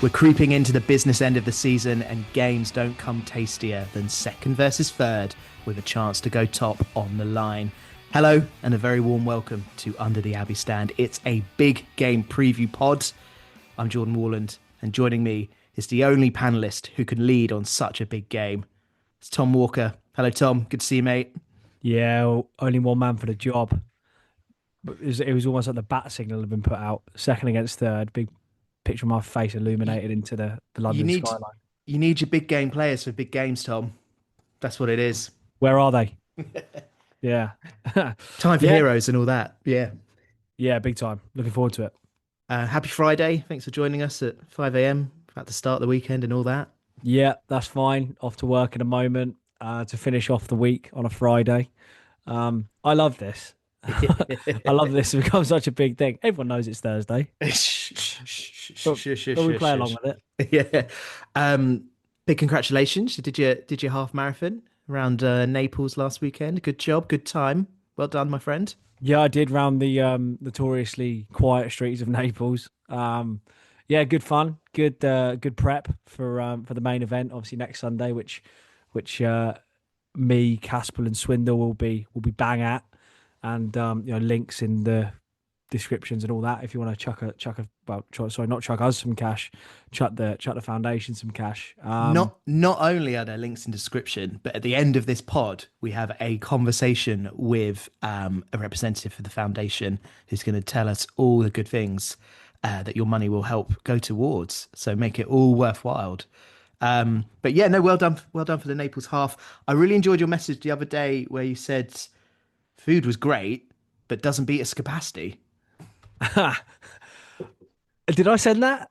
We're creeping into the business end of the season, and games don't come tastier than second versus third with a chance to go top on the line. Hello, and a very warm welcome to Under the Abbey Stand. It's a big game preview pod. I'm Jordan Warland, and joining me is the only panellist who can lead on such a big game. It's Tom Walker. Hello, Tom. Good to see you, mate. Yeah, only one man for the job. But it was almost like the bat signal had been put out. Second against third, big picture of my face illuminated into the London skyline. You need your big game players for big games, Tom. That's what it is. Where are they? Yeah. Time for heroes and all that. Yeah. Yeah, big time. Looking forward to it. Happy Friday. Thanks for joining us at 5 a.m. About to start the weekend and all that. Yeah, that's fine. Off to work in a moment to finish off the week on a Friday. I love this. I love this. It's become such a big thing. Everyone knows it's Thursday. But we play along with it. Yeah. Big congratulations. You did your half marathon around Naples last weekend. Good job. Good time. Well done, my friend. Yeah, I did round the notoriously quiet streets of Naples. Yeah, good fun. Good prep for the main event. Obviously next Sunday, which me, Caspel, and Swindle will be bang at. And links in the descriptions and all that. If you want to not chuck us some cash, chuck the foundation some cash. Not only are there links in description, but at the end of this pod, we have a conversation with a representative for the foundation who's going to tell us all the good things that your money will help go towards. So make it all worthwhile. But yeah, no, well done for the Naples half. I really enjoyed your message the other day where you said food was great, but doesn't beat a skepasti. Did I send that?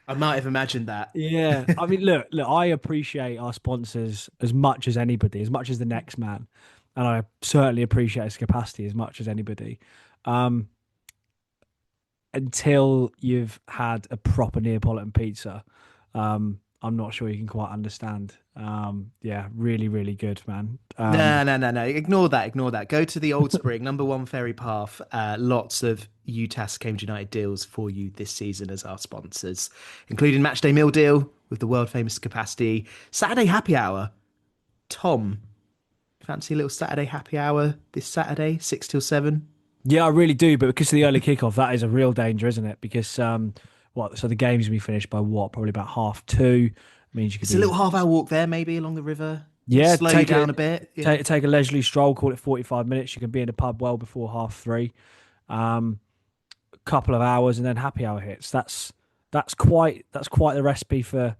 I might have imagined that. Yeah. I mean, look, I appreciate our sponsors as much as anybody, as much as the next man. And I certainly appreciate skepasti as much as anybody. Until you've had a proper Neapolitan pizza, I'm not sure you can quite understand. Yeah, really, really good, man. No. Ignore that. Go to the Old Spring, number 1 Ferry Path. Lots of UTAS Cambridge United deals for you this season as our sponsors, including Matchday Meal Deal with the world famous capacity. Saturday happy hour. Tom, fancy a little Saturday happy hour this Saturday, 6 till 7? Yeah, I really do. But because of the early kickoff, that is a real danger, isn't it? Because so the game's gonna be finished by probably about 2:30. Means you could a little half-hour walk there, maybe along the river. Yeah, slow you down a bit. Yeah. Take a leisurely stroll. Call it 45 minutes. You can be in the pub well before 3:30. Couple of hours, and then happy hour hits. That's quite the recipe for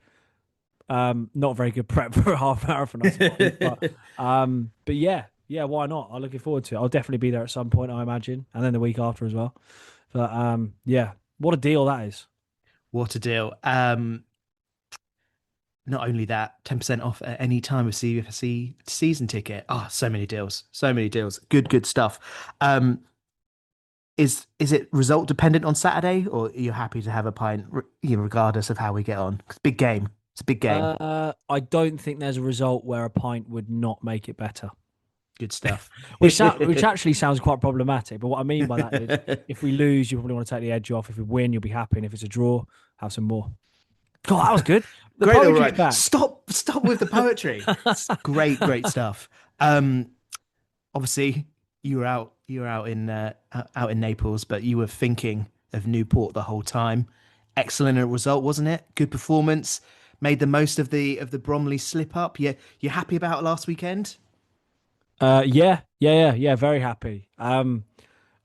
not very good prep for a half marathon, I suppose. But yeah, why not? I'm looking forward to it. I'll definitely be there at some point, I imagine, and then the week after as well. But yeah, what a deal that is. What a deal. Not only that, 10% off at any time with CUFC season ticket. So many deals. Good stuff. Is it result dependent on Saturday, or are you happy to have a pint regardless of how we get on? 'Cause big game. It's a big game. I don't think there's a result where a pint would not make it better. Good stuff. which actually sounds quite problematic. But what I mean by that is, if we lose, you probably want to take the edge off. If we win, you'll be happy. And if it's a draw, have some more. God, that was good. Great, all right. Back. Stop with the poetry. Great stuff. Obviously, you were out in Naples, but you were thinking of Newport the whole time. Excellent result, wasn't it? Good performance. Made the most of the Bromley slip up. You happy about last weekend? Yeah. Very happy. I mean,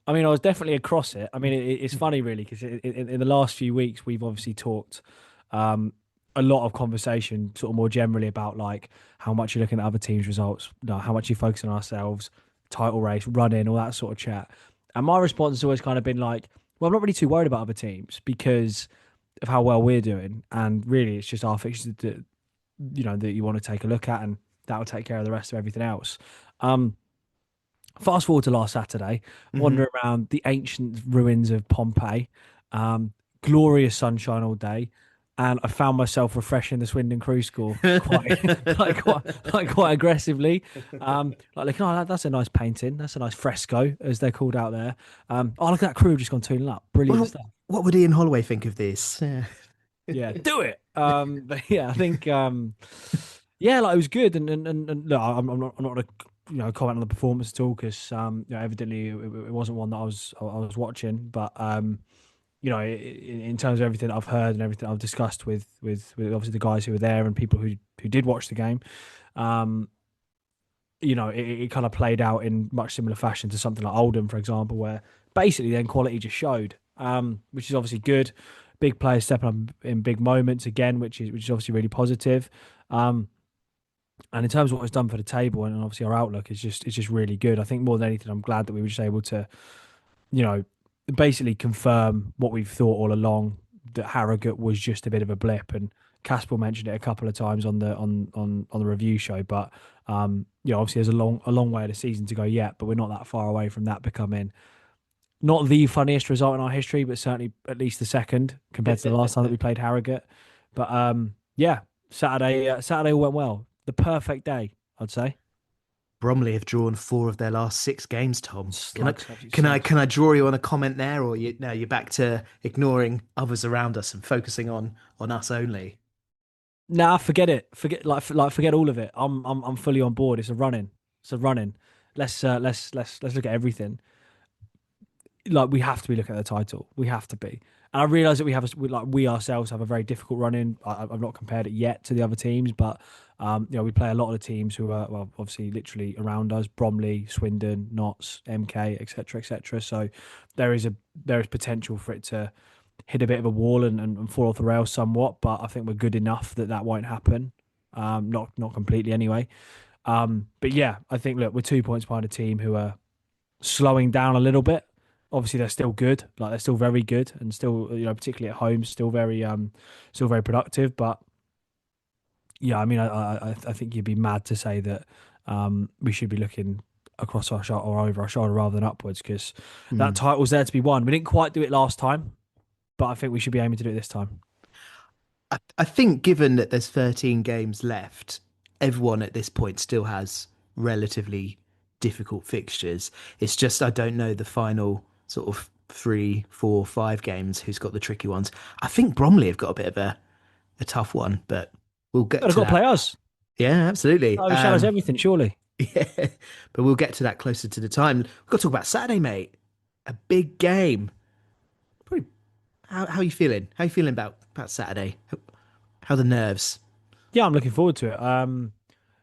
I was definitely across it. I mean, it's funny really because in the last few weeks we've obviously talked. A lot of conversation sort of more generally about like how much you're looking at other teams' results, how much you focus on ourselves, title race, running, all that sort of chat. And my response has always kind of been like, well, I'm not really too worried about other teams because of how well we're doing. And really it's just our fixtures that you want to take a look at, and that'll take care of the rest of everything else. Fast forward to last Saturday, wandering around the ancient ruins of Pompeii, glorious sunshine all day. And I found myself refreshing the Swindon Crew score quite aggressively. Looking, that's a nice painting. That's a nice fresco, as they're called out there. Look at that crew just gone tuning up. Brilliant stuff. What would Ian Holloway think of this? Yeah. Yeah, do it. But yeah, I think yeah, like it was good, and look, I'm not gonna comment on the performance at all because evidently it wasn't one that I was watching, but in terms of everything that I've heard and everything I've discussed with obviously the guys who were there and people who did watch the game, um, it kind of played out in much similar fashion to something like Oldham, for example, where basically then quality just showed, which is obviously good. Big players stepping up in big moments again, which is obviously really positive. Um, and in terms of what was done for the table and obviously our outlook is just really good. I think more than anything, I'm glad that we were just able to, you know, basically confirm what we've thought all along, that Harrogate was just a bit of a blip. And Caspar mentioned it a couple of times on the review show, but obviously there's a long way of the season to go yet, but we're not that far away from that becoming not the funniest result in our history, but certainly at least the second compared to the last time that we played Harrogate. But yeah, Saturday all went well. The perfect day, I'd say. Bromley have drawn 4 of their last 6 games, Tom. Slugs, Can I draw you on a comment there, or you're back to ignoring others around us and focusing on us only? Nah, forget it. Forget all of it. I'm fully on board. It's a running. Let's look at everything. Like we have to be looking at the title. We have to be. And I realise that we ourselves have a very difficult run in. I've not compared it yet to the other teams, but we play a lot of the teams who are obviously literally around us: Bromley, Swindon, Notts, MK, etc., etc. So there is potential for it to hit a bit of a wall and fall off the rails somewhat. But I think we're good enough that won't happen. Not completely anyway. But yeah, I think look, we're 2 points behind a team who are slowing down a little bit. Obviously, they're still good. Like they're still very good, and still, particularly at home, still very productive. But yeah, I mean, I think you'd be mad to say that we should be looking across our shoulder or over our shoulder rather than upwards because that title's there to be won. We didn't quite do it last time, but I think we should be aiming to do it this time. I think given that there's 13 games left, everyone at this point still has relatively difficult fixtures. It's just I don't know the final sort of 3, 4, 5 games who's got the tricky ones. I think Bromley have got a bit of a tough one, but we'll get They've to got to that. play us. Yeah, absolutely. That overshadows everything, surely. Yeah, but we'll get to that closer to the time. We've got to talk about Saturday, mate. A big game. Probably, how are you feeling? How are you feeling about Saturday? How are the nerves? Yeah, I'm looking forward to it.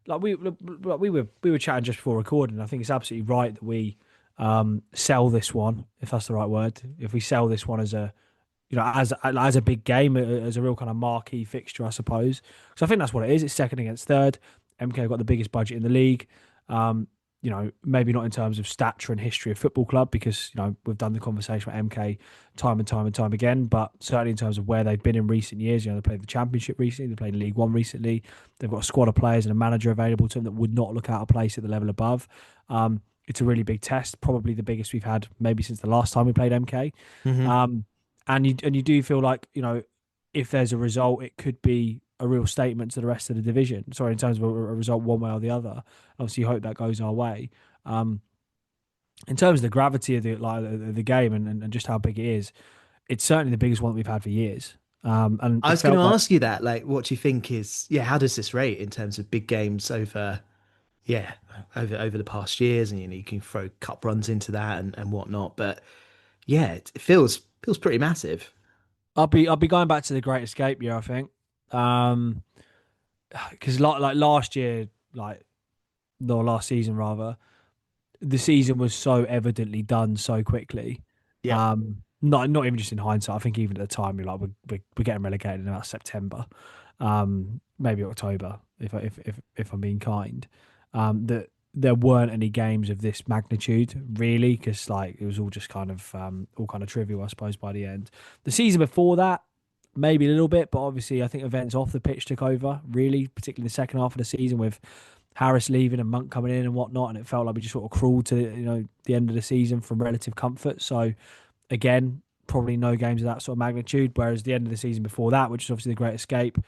Like we were chatting just before recording. I think it's absolutely right that we sell this one, if that's the right word. If we sell this one as as a big game, as a real kind of marquee fixture, I suppose. So I think that's what it is. It's second against third. MK got the biggest budget in the league. Maybe not in terms of stature and history of football club because we've done the conversation with MK time and time and time again, but certainly in terms of where they've been in recent years. They played the Championship recently, they played League One recently. They've got a squad of players and a manager available to them that would not look out of place at the level above. It's a really big test, probably the biggest we've had maybe since the last time we played MK. And you do feel like if there's a result, it could be a real statement to the rest of the division. Sorry, in terms of a result one way or the other. Obviously, you hope that goes our way. In terms of the gravity of the game and just how big it is, it's certainly the biggest one that we've had for years. And I was going to ask you that, like, what do you think how does this rate in terms of big games over the past years? And you can throw cup runs into that and whatnot, but yeah, it feels pretty massive. I'll be going back to the Great Escape year, I think. Because like last year, last season rather, the season was so evidently done so quickly. Yeah. Not even just in hindsight. I think even at the time, we're getting relegated in about September, maybe October, if I'm being kind. That there weren't any games of this magnitude really, because it was all just kind of trivial, I suppose. By the end, the season before that, maybe a little bit, but obviously I think events off the pitch took over, really, particularly the second half of the season with Harris leaving and Monk coming in and whatnot, and it felt like we just sort of crawled to the end of the season from relative comfort. So again, probably no games of that sort of magnitude, whereas the end of the season before that, which is obviously the Great Escape,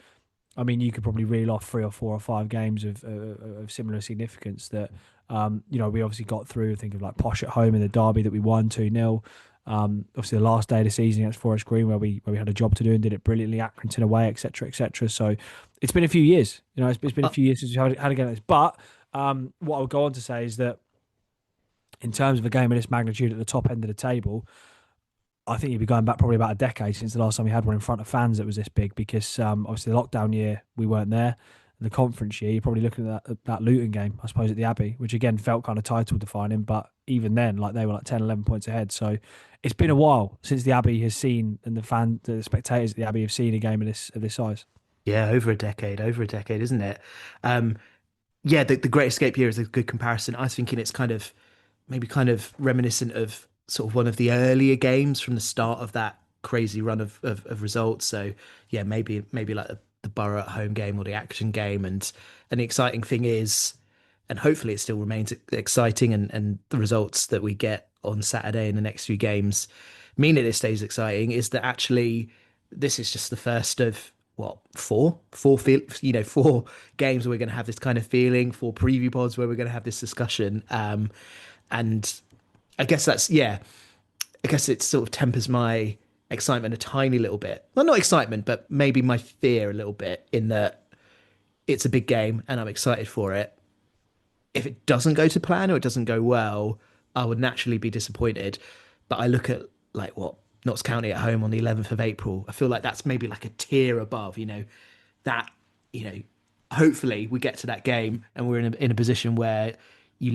I mean, you could probably reel off 3 or 4 or 5 games of similar significance that we obviously got through. Think of like Posh at home in the derby that we won 2-0. Obviously, the last day of the season against Forest Green, where we had a job to do and did it brilliantly. Accrington away, etc., etc. So it's been a few years. It's been a Uh, few years since we had a game like this. But what I would go on to say is that in terms of a game of this magnitude at the top end of the table, I think you'd be going back probably about a decade since the last time we had one in front of fans that was this big. Because obviously the lockdown year we weren't there. The conference year, you're probably looking at that Luton game, I suppose, at the Abbey, which again felt kind of title defining, but even then, like they were like 10, 11 points ahead. So it's been a while since the Abbey has seen, and the spectators at the Abbey have seen a game of this size. yeah, over a decade, isn't it? Um, yeah, the Great Escape year is a good comparison. I was thinking it's maybe kind of reminiscent of sort of one of the earlier games from the start of that crazy run of results. So yeah, maybe like the Borough at home game or the Action game. And the exciting thing is, and hopefully it still remains exciting, and the results that we get on Saturday in the next few games mean that it stays exciting, is that actually this is just the first of what, four games where we're going to have this kind of feeling, four preview pods where we're going to have this discussion. And I guess I guess it sort of tempers my excitement a tiny little bit. Well, not excitement, but maybe my fear a little bit, in that it's a big game and I'm excited for it. If it doesn't go to plan or it doesn't go well, I would naturally be disappointed. But I look at like what Notts County at home on the 11th of April. I feel like that's maybe like a tier above, that, hopefully we get to that game and we're in a position where you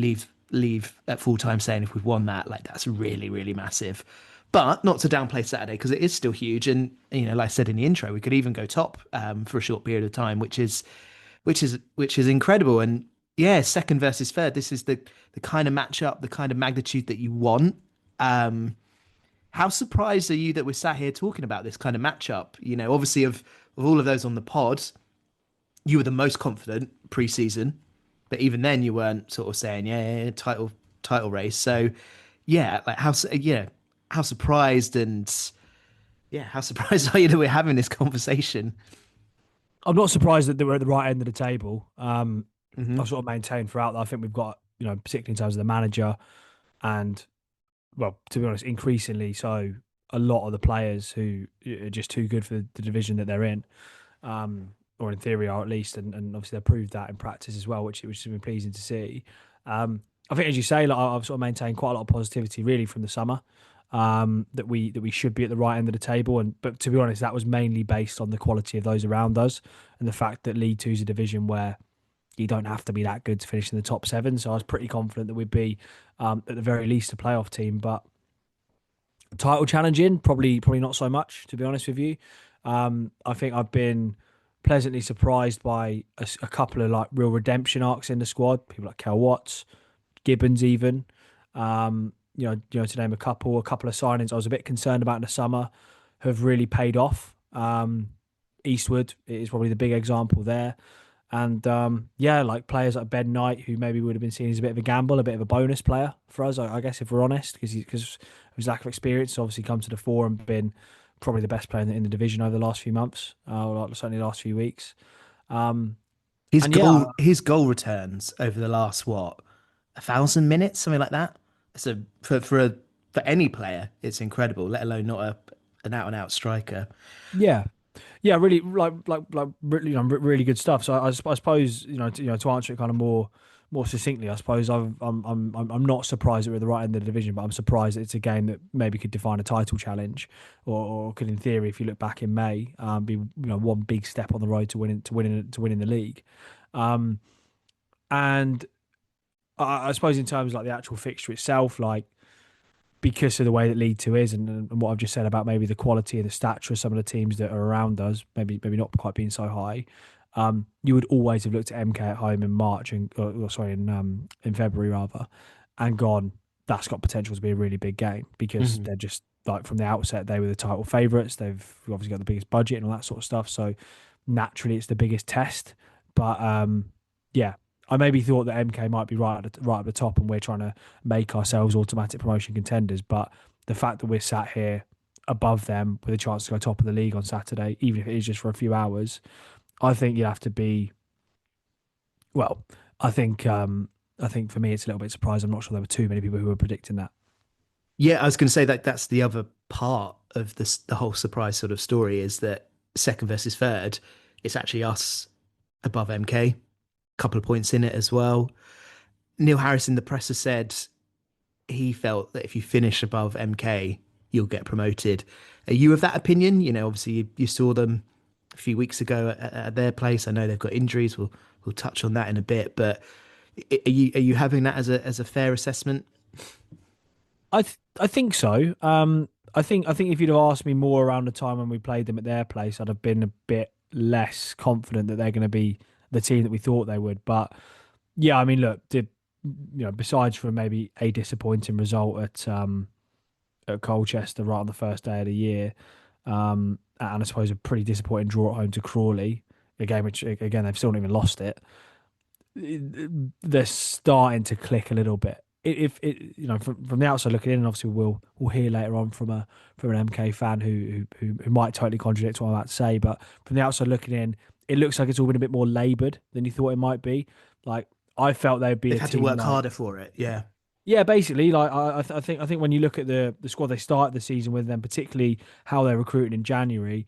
leave at full time saying, if we've won that, like that's really, really massive. But not to downplay Saturday, because it is still huge. And, like I said in the intro, we could even go top for a short period of time, which is incredible. And yeah, second versus third. This is the kind of matchup, the kind of magnitude that you want. How surprised are you that we're sat here talking about this kind of matchup? Obviously of all of those on the pod, you were the most confident pre-season, but even then you weren't sort of saying, yeah, title race. So yeah, like how surprised, and yeah, how surprised are you that we're having this conversation? I'm not surprised that they were at the right end of the table. Hmm. I've sort of maintained throughout that I think we've got, particularly in terms of the manager and, well, to be honest, increasingly so, a lot of the players who are just too good for the division that they're in, or in theory are at least, and obviously they've proved that in practice as well, which has been pleasing to see. I think, as you say, like I've sort of maintained quite a lot of positivity really from the summer, that we should be at the right end of the table, but to be honest, that was mainly based on the quality of those around us and the fact that League Two is a division where you don't have to be that good to finish in the top seven. So I was pretty confident that we'd be, at the very least, a playoff team. But title challenging, probably not so much, to be honest with you. I think I've been pleasantly surprised by a couple of like real redemption arcs in the squad. People like Kel Watts, Gibbons, even. To name a couple of signings I was a bit concerned about in the summer have really paid off. Eastwood is probably the big example there. And yeah, like players like Ben Knight, who maybe would have been seen as a bit of a gamble, a bit of a bonus player for us, I guess, if we're honest, because of his lack of experience, obviously come to the fore and been probably the best player in the division over the last few months, or certainly the last few weeks. Um, His and yeah, goal returns over the last, what, 1,000 minutes, something like that. So for any player, it's incredible. Let alone not an out and out striker. yeah, yeah, really like really, really good stuff. So I suppose to answer it kind of more succinctly, I suppose I'm not surprised that we're at the right end of the division, but I'm surprised that it's a game that maybe could define a title challenge, or could, in theory, if you look back in May, be one big step on the road to winning the league. Um, and I suppose in terms of like the actual fixture itself, like because of the way that League Two is, and what I've just said about maybe the quality and the stature of some of the teams that are around us, maybe not quite being so high. You would always have looked at MK at home in March in February rather, and gone, that's got potential to be a really big game, because Mhm. they're just like from the outset they were the title favourites. They've obviously got the biggest budget and all that sort of stuff, so naturally it's the biggest test. But yeah, I maybe thought that MK might be right at the top, and we're trying to make ourselves automatic promotion contenders. But the fact that we're sat here above them with a chance to go top of the league on Saturday, even if it is just for a few hours, I think you'd have to be, well. I think for me it's a little bit surprised. I'm not sure there were too many people who were predicting that. Yeah, I was going to say that that's the other part of this, the whole surprise sort of story is that second versus third, it's actually us above MK, couple of points in it as well. Neil Harris in the presser said he felt that if you finish above MK, you'll get promoted. Are you of that opinion? You know, obviously you saw them a few weeks ago at their place. I know they've got injuries. We'll touch on that in a bit, but are you having that as a fair assessment? I think so. I think if you'd have asked me more around the time when we played them at their place, I'd have been a bit less confident that they're going to be the team that we thought they would. But yeah, I mean, look, besides from maybe a disappointing result at Colchester right on the first day of the year, and I suppose a pretty disappointing draw at home to Crawley, a game which again they've still not even lost it. They're starting to click a little bit. If it, from the outside looking in, and obviously we'll hear later on from an MK fan who might totally contradict what I'm about to say, but from the outside looking in, it looks like it's all been a bit more laboured than you thought it might be. Like I felt they'd be They've a had to team work like harder for it. Yeah. yeah, basically, like I think when you look at the squad they started the season with, then particularly how they're recruiting in January,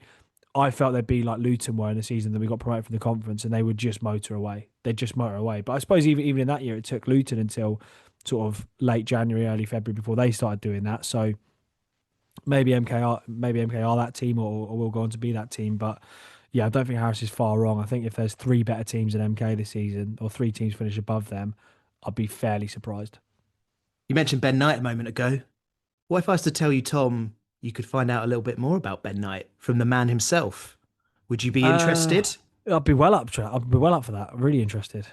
I felt they'd be like Luton were in the season that we got promoted from the conference, and they would just motor away. They'd just motor away. But I suppose even in that year, it took Luton until sort of late January, early February before they started doing that. So maybe MK are that team, or will go on to be that team. But yeah, I don't think Harris is far wrong. I think if there's three better teams than MK this season, or three teams finish above them, I'd be fairly surprised. You mentioned Ben Knight a moment ago. What if I was to tell you, Tom, you could find out a little bit more about Ben Knight from the man himself? Would you be Uh, interested? I'd be well up for that. I'm really interested.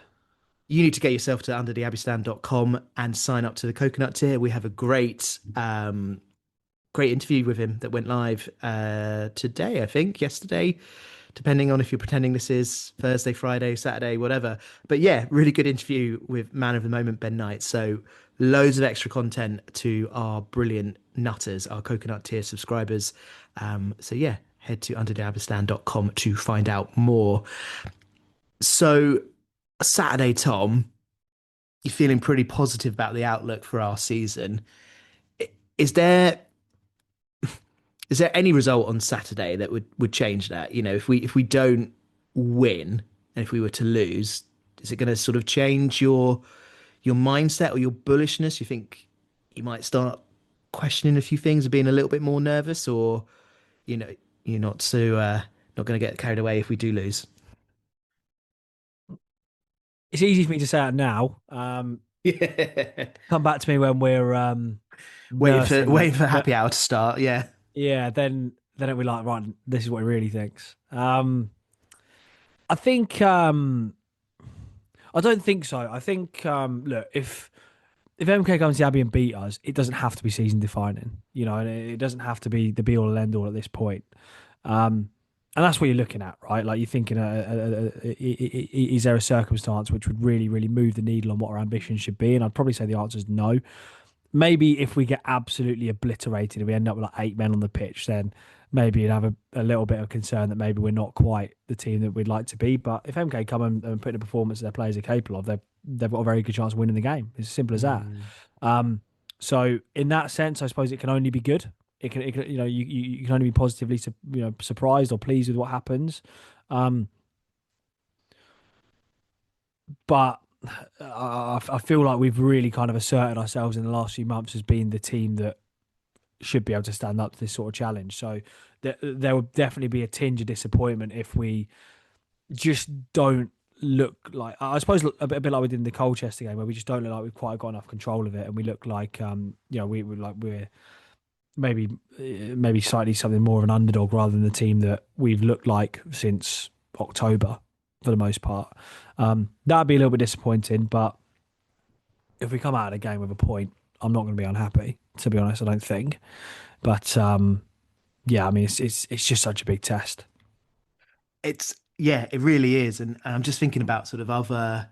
You need to get yourself to undertheabbeystand.com and sign up to the coconut tier. We have a great interview with him that went live today, I think, yesterday, depending on if you're pretending this is Thursday, Friday, Saturday, whatever. But yeah, really good interview with man of the moment, Ben Knight. So loads of extra content to our brilliant nutters, our coconut tier subscribers. So yeah, head to undertheabbeystand.com to find out more. So Saturday, Tom, you're feeling pretty positive about the outlook for our season. Is there any result on Saturday that would change that? You know, if we don't win and if we were to lose, is it going to sort of change your mindset or your bullishness? You think you might start questioning a few things or being a little bit more nervous, or you know, you're not going to get carried away if we do lose? It's easy for me to say that now. Yeah. Come back to me when we're Waiting for nursing. waiting for happy hour to start. Yeah. Yeah, then it'll be like, right, this is what he really thinks. I think I don't think so. I think look, if MK comes to Abbey and beat us, it doesn't have to be season defining, and it doesn't have to be the be all and end all at this point. And that's what you're looking at, right? Like you're thinking, is there a circumstance which would really, really move the needle on what our ambition should be? And I'd probably say the answer is no. Maybe if we get absolutely obliterated and we end up with like eight men on the pitch, then maybe you'd have a little bit of concern that maybe we're not quite the team that we'd like to be. But if MK come and put in a performance that their players are capable of, they've got a very good chance of winning the game. It's as simple as that. Mm. Um, so in that sense, I suppose it can only be good. It can you can only be positively surprised or pleased with what happens. Um, but I feel like we've really kind of asserted ourselves in the last few months as being the team that should be able to stand up to this sort of challenge. So there would definitely be a tinge of disappointment if we just don't look like, I suppose, a bit like we did in the Colchester game, where we just don't look like we've quite got enough control of it, and we look like we're maybe slightly something more of an underdog rather than the team that we've looked like since October for the most part. That'd be a little bit disappointing, but if we come out of the game with a point, I'm not going to be unhappy. To be honest, I don't think. But yeah, I mean, it's just such a big test. Yeah, it really is, and I'm just thinking about sort of other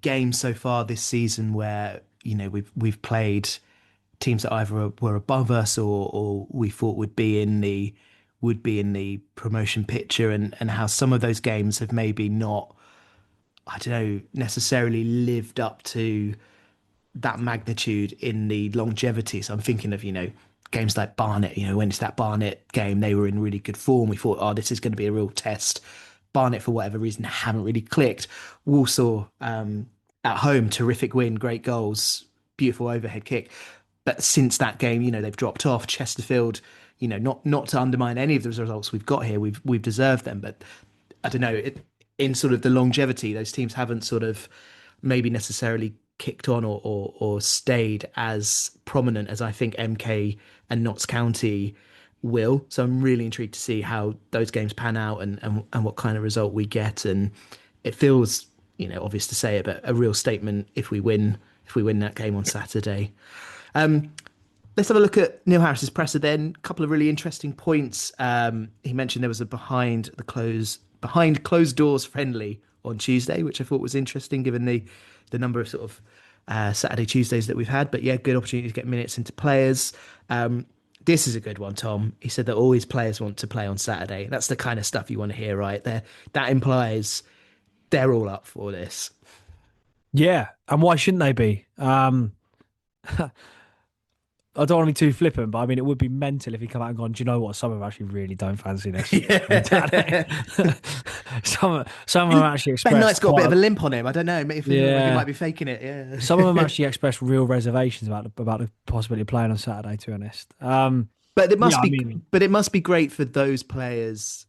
games so far this season where we've played teams that either were above us or we thought would be in the promotion picture, and how some of those games have maybe not, I don't know, necessarily lived up to that magnitude in the longevity. So I'm thinking of, games like Barnet, when it's that Barnet game, they were in really good form. We thought, oh, this is going to be a real test. Barnet, for whatever reason, haven't really clicked. Walsall, at home, terrific win, great goals, beautiful overhead kick. But since that game, they've dropped off. Chesterfield, not to undermine any of the results we've got here, we've deserved them. But I don't know, in sort of the longevity, those teams haven't sort of maybe necessarily kicked on or stayed as prominent as I think MK and Notts County will. So I'm really intrigued to see how those games pan out and what kind of result we get. And it feels, obvious to say it, but a real statement if we win that game on Saturday. Let's have a look at Neil Harris's presser then. A couple of really interesting points. He mentioned there was a behind closed doors friendly on Tuesday, which I thought was interesting given the number of sort of Saturday, Tuesdays that we've had. But yeah, good opportunity to get minutes into players. This is a good one, Tom. He said that all his players want to play on Saturday. That's the kind of stuff you want to hear, right? There, that implies they're all up for this. Yeah, and why shouldn't they be? I don't want to be too flippant, but I mean, it would be mental if he come out and gone, do you know what? Some of them actually really don't fancy this. Yeah. some of them actually expressed. Ben Knight's got a bit of a limp on him. I don't know. Maybe he might be faking it. Yeah. Some of them actually expressed real reservations about the possibility of playing on Saturday, to be honest. But it must be great for those players,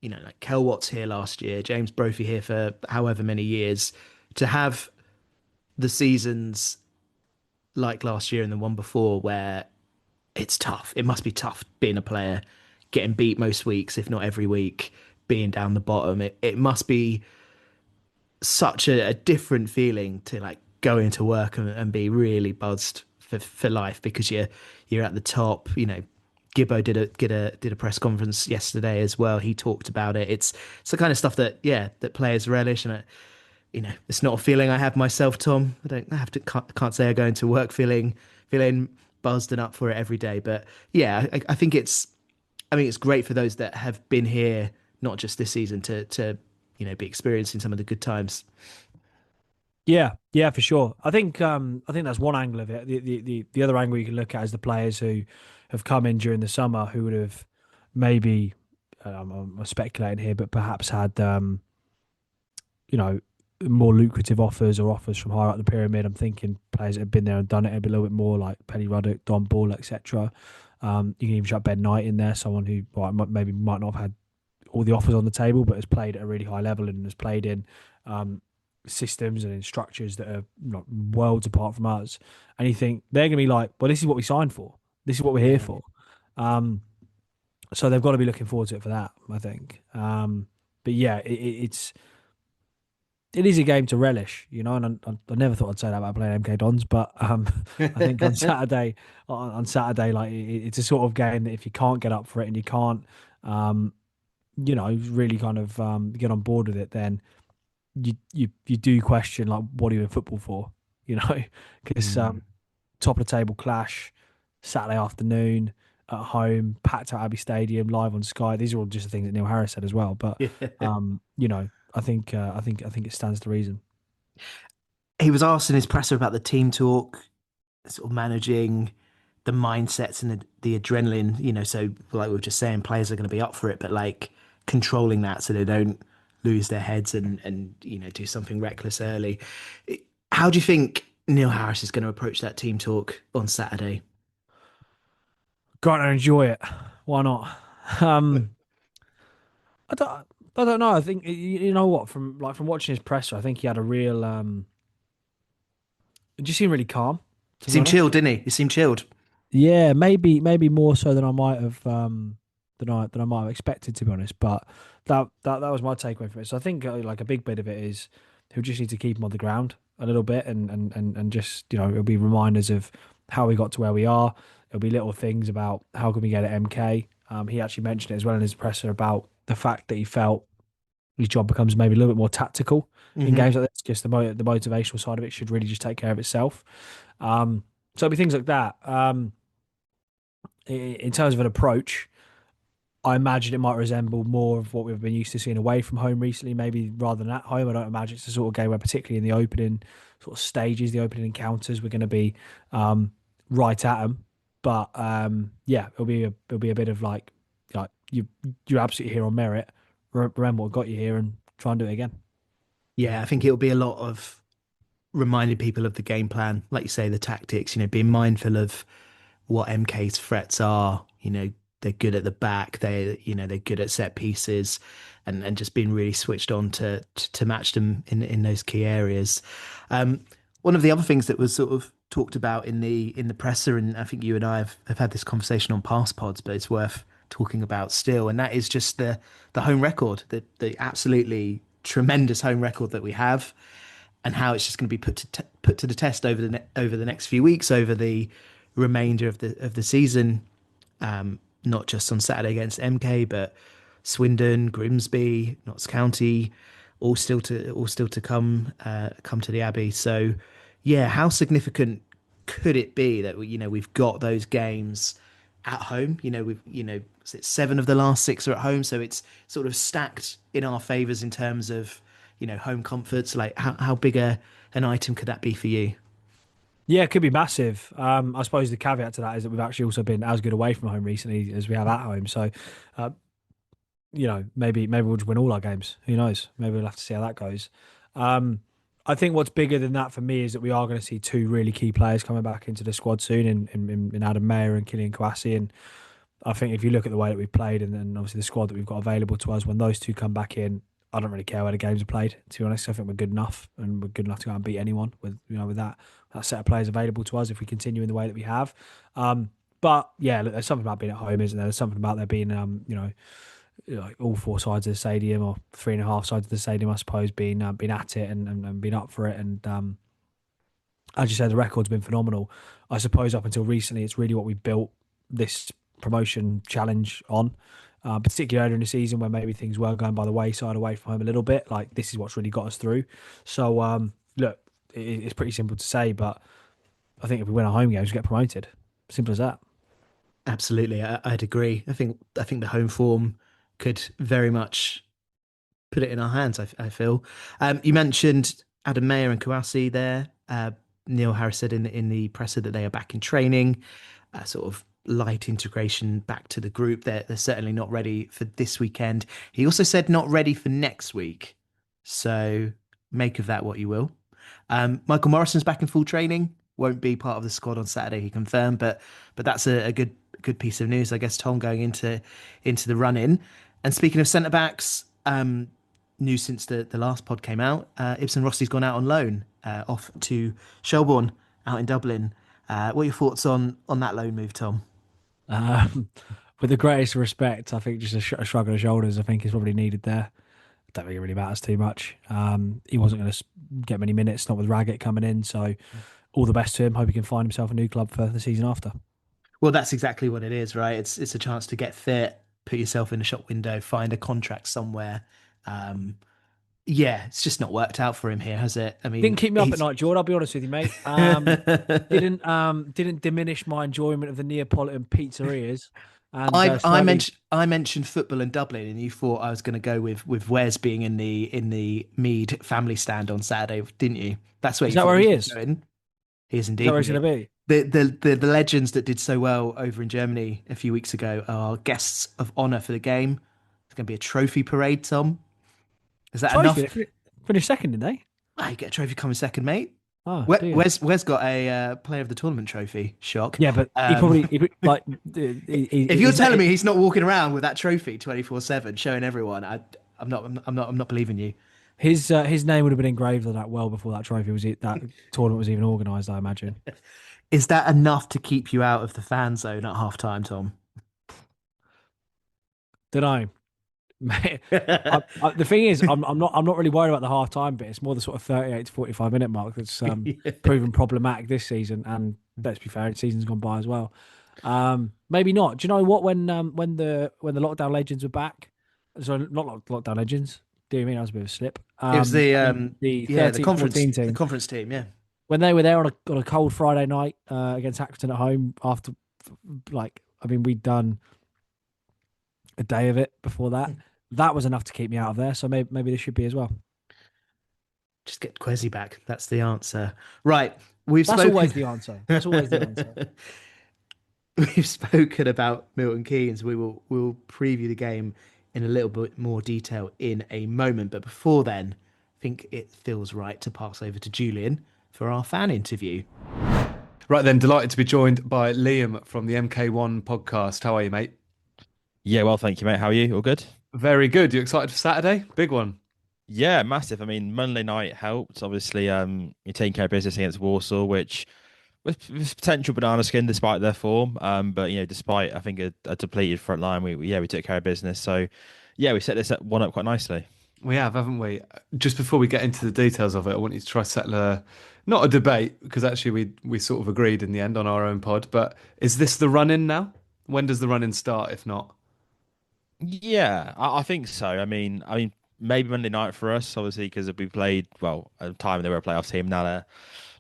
like Kel Watts here last year, James Brophy here for however many years, to have the seasons like last year and the one before where it's tough. It must be tough being a player, getting beat most weeks, if not every week, being down the bottom. It must be such a different feeling to like go into work and be really buzzed for life because you're at the top. Gibbo did a press conference yesterday as well. He talked about it. It's the kind of stuff that players relish, and it's not a feeling I have myself, Tom. Can't say I go into work feeling buzzed and up for it every day. But yeah, I think it's great for those that have been here, not just this season, to be experiencing some of the good times. Yeah, for sure. I think that's one angle of it. The other angle you can look at is the players who have come in during the summer who would have maybe, I'm speculating here, but perhaps had more lucrative offers or offers from higher up the pyramid. I'm thinking players that have been there and done it a little bit more, like Penny Ruddock, Don Ball, etc. You can even shut Ben Knight in there, someone who maybe might not have had all the offers on the table, but has played at a really high level and has played in systems and in structures that are worlds apart from us. And you think they're going to be like, well, this is what we signed for. This is what we're here for. So they've got to be looking forward to it for that, I think. But yeah, it is a game to relish, and I never thought I'd say that about playing MK Dons, but I think on Saturday, like it's a sort of game that if you can't get up for it and you can't, really kind of get on board with it, then you do question like what are you in football for, because top of the table clash, Saturday afternoon at home, packed out Abbey Stadium, live on Sky. These are all just the things that Neil Harris said as well, but I think it stands to reason. He was asked in his presser about the team talk, sort of managing the mindsets and the adrenaline, so like we were just saying, players are going to be up for it, but like controlling that so they don't lose their heads and do something reckless early. How do you think Neil Harris is going to approach that team talk on Saturday? Go out and enjoy it. Why not? I don't know. I think you know what, from watching his presser, I think he had a real it just seemed really calm. He seemed chilled, didn't he? He seemed chilled. Yeah, maybe more so than I might have expected, to be honest. But that was my takeaway from it. So I think like a big bit of it is he'll just need to keep him on the ground a little bit and just it'll be reminders of how we got to where we are. There'll be little things about how can we get at MK. He actually mentioned it as well in his presser about the fact that he felt his job becomes maybe a little bit more tactical in games like this. Just the motivational side of it should really just take care of itself. So it'll be things like that. In terms of an approach, I imagine it might resemble more of what we've been used to seeing away from home recently, maybe rather than at home. I don't imagine it's the sort of game where, particularly in the opening sort of stages, the opening encounters, we're going to be right at them. But yeah, it'll be a bit of like you're absolutely here on merit. Remember what got you here and try and do it again. Yeah, I think it'll be a lot of reminding people of the game plan, like you say, the tactics, being mindful of what MK's threats are. They're good at the back, they're good at set pieces, and just being really switched on to match them in those key areas. Um, One of the other things that was sort of talked about in the presser, and I think you and I have had this conversation on past pods, but it's worth talking about still, and that is just the home record, the absolutely tremendous home record that we have, and how it's just going to be put to the test over the next few weeks, over the remainder of the season. Not just on Saturday against MK, but Swindon, Grimsby, Notts County, all still to come to the Abbey. So, yeah, how significant could it be that we've got those games at home? Is it 7 of the last 6 are at home, so it's sort of stacked in our favours in terms of home comforts. Like how big an item could that be for you? Yeah, it could be massive. I suppose the caveat to that is that we've actually also been as good away from home recently as we have at home. So, uh, maybe we'll just win all our games. Who knows? Maybe we'll have to see how that goes. Um, I think what's bigger than that for me is that we are going to see 2 really key players coming back into the squad soon in Adam Mayer and Kylian Kouassi. And I think if you look at the way that we've played and then obviously the squad that we've got available to us, when those 2 come back in, I don't really care where the games are played. To be honest, I think we're good enough, and we're good enough to go and beat anyone with that set of players available to us if we continue in the way that we have. But yeah, look, there's something about being at home, isn't there? There's something about there being like all 4 sides of the stadium, or 3.5 sides of the stadium, I suppose, being at it and being up for it. And as you said, the record's been phenomenal. I suppose up until recently, it's really what we built this promotion challenge on. Particularly earlier in the season when maybe things were going by the wayside away from home a little bit. Like, this is what's really got us through. So look, it's pretty simple to say, but I think if we win our home games, we get promoted. Simple as that. Absolutely, I'd agree. I think the home form could very much put it in our hands. I feel. You mentioned Adam Mayer and Kouassi there. Neil Harris said in the presser that they are back in training, sort of light integration back to the group. They're certainly not ready for this weekend. He also said not ready for next week. So make of that what you will. Michael Morrison's back in full training. Won't be part of the squad on Saturday, he confirmed, but that's a good piece of news, I guess, Tom, going into the run in. And speaking of centre backs, news since the last pod came out, Ibsen Rossi's gone out on loan, off to Shelbourne out in Dublin. What are your thoughts on that loan move, Tom? Um, with the greatest respect, I think just a shrug of the shoulders, I think is probably needed there. I don't think it really matters too much. He wasn't going to get many minutes, not with Raggett coming in. So all the best to him. Hope he can find himself a new club for the season after. Well, that's exactly what it is, right? It's a chance to get fit, put yourself in a shop window, find a contract somewhere. Um, yeah, it's just not worked out for him here, has it? I Didn't mean, keep me up at he's night, Jord. I'll be honest with you, mate. Didn't diminish my enjoyment of the Neapolitan pizzerias. And I mentioned football in Dublin, and you thought I was going to go with Wes being in the Mead family stand on Saturday, didn't you? That's where is you that thought where this he was is? going. He is Is that indeed, where he's going mate. to be? The legends that did so well over in Germany a few weeks ago are guests of honor for the game. It's going to be a trophy parade, Tom. Is that Trophy. enough? They finished second, didn't they? Ah, you get a trophy coming second, mate. Oh dear. Wes got a player of the tournament trophy. Shock. Yeah, but Um, like if you're is telling that me he's not walking around with that trophy 24/7, showing everyone, I'm not believing you. his name would have been engraved on that well before that trophy that tournament was even organised, I imagine. Is that enough to keep you out of the fan zone at half time, Tom? Don't know. Mate, the thing is, I'm not really worried about the half time bit. It's more the sort of 38 to 45 minute mark that's proven problematic this season. And let's be fair, the season's gone by as well. Maybe not. Do you know what? When the lockdown legends were back, so not lockdown legends. Do you mean that was a bit of a slip? It was I mean the the 13 conference 14 the team conference team, yeah. when they were there on a cold Friday night against Accrington at home after I mean we'd done a day of it before that. That was enough to keep me out of there. So maybe this should be as well. Just get Kwesi back. That's the answer. Right. We've That's always spoken. the answer. That's always the answer. We've spoken about Milton Keynes. We will preview the game in a little bit more detail in a moment. But before then, I think it feels right to pass over to Julian for our fan interview. Right then, delighted to be joined by Liam from the MK1 podcast. How are you, mate? Yeah, well, thank you, mate. How are you? All good? Very good. You excited for Saturday? Big one. Yeah, massive. I mean, Monday night helped. Obviously, you're taking care of business against Warsaw, which was potential banana skin despite their form. But despite I think a depleted front line, we took care of business. So yeah, we set this one up quite nicely. We have, haven't we? Just before we get into the details of it, I want you to try to settle not a debate, because actually we sort of agreed in the end on our own pod, but is this the run-in now? When does the run-in start, if not? Yeah, I think so. I mean, maybe Monday night for us, obviously, because we played well at the time they were a playoff team. Now they're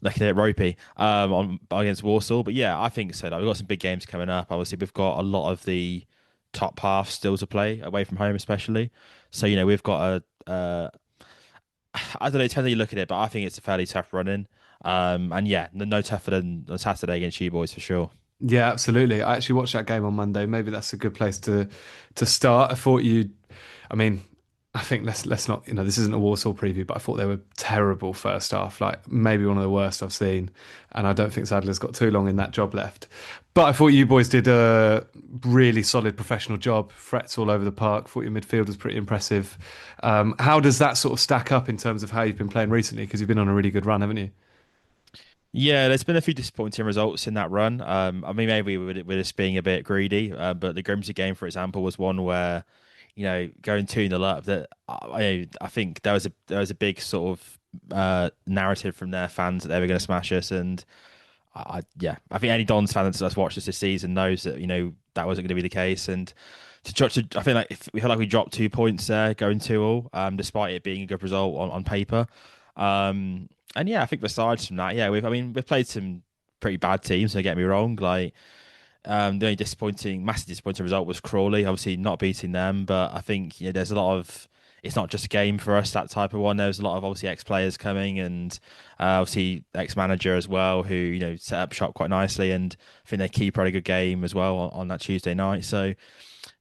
looking at ropey on against Warsaw. But yeah, I think so. Like, we've got some big games coming up. Obviously, we've got a lot of the top half still to play away from home, especially. So we've got I don't know, it depends how you look at it, but I think it's a fairly tough run in. And yeah, no tougher than on Saturday against you boys for sure. Yeah, absolutely. I actually watched that game on Monday. Maybe that's a good place to start. I thought you, I mean, I think let's not, this isn't a Warsaw preview, but I thought they were terrible first half, like maybe one of the worst I've seen. And I don't think Sadler's got too long in that job left. But I thought you boys did a really solid professional job. Threats all over the park. Thought your midfield was pretty impressive. How does that sort of stack up in terms of how you've been playing recently? Because you've been on a really good run, haven't you? Yeah, there's been a few disappointing results in that run. I mean, maybe we're just being a bit greedy, but the Grimsby game, for example, was one where, going 2-0 up, that I think there was a big sort of narrative from their fans that they were going to smash us, and yeah, I think any Dons fan that's watched us this season knows that that wasn't going to be the case, and I feel like we feel like we dropped 2 points there going 2-all, despite it being a good result on paper. And yeah, I think besides from that, yeah, we've played some pretty bad teams. Don't get me wrong. Like the only massive disappointing result was Crawley. Obviously, not beating them, but I think there's a lot of. It's not just a game for us, that type of one. There's a lot of obviously ex-players coming, and obviously ex-manager as well, who set up shop quite nicely, and I think their keeper had a good game as well on that Tuesday night. So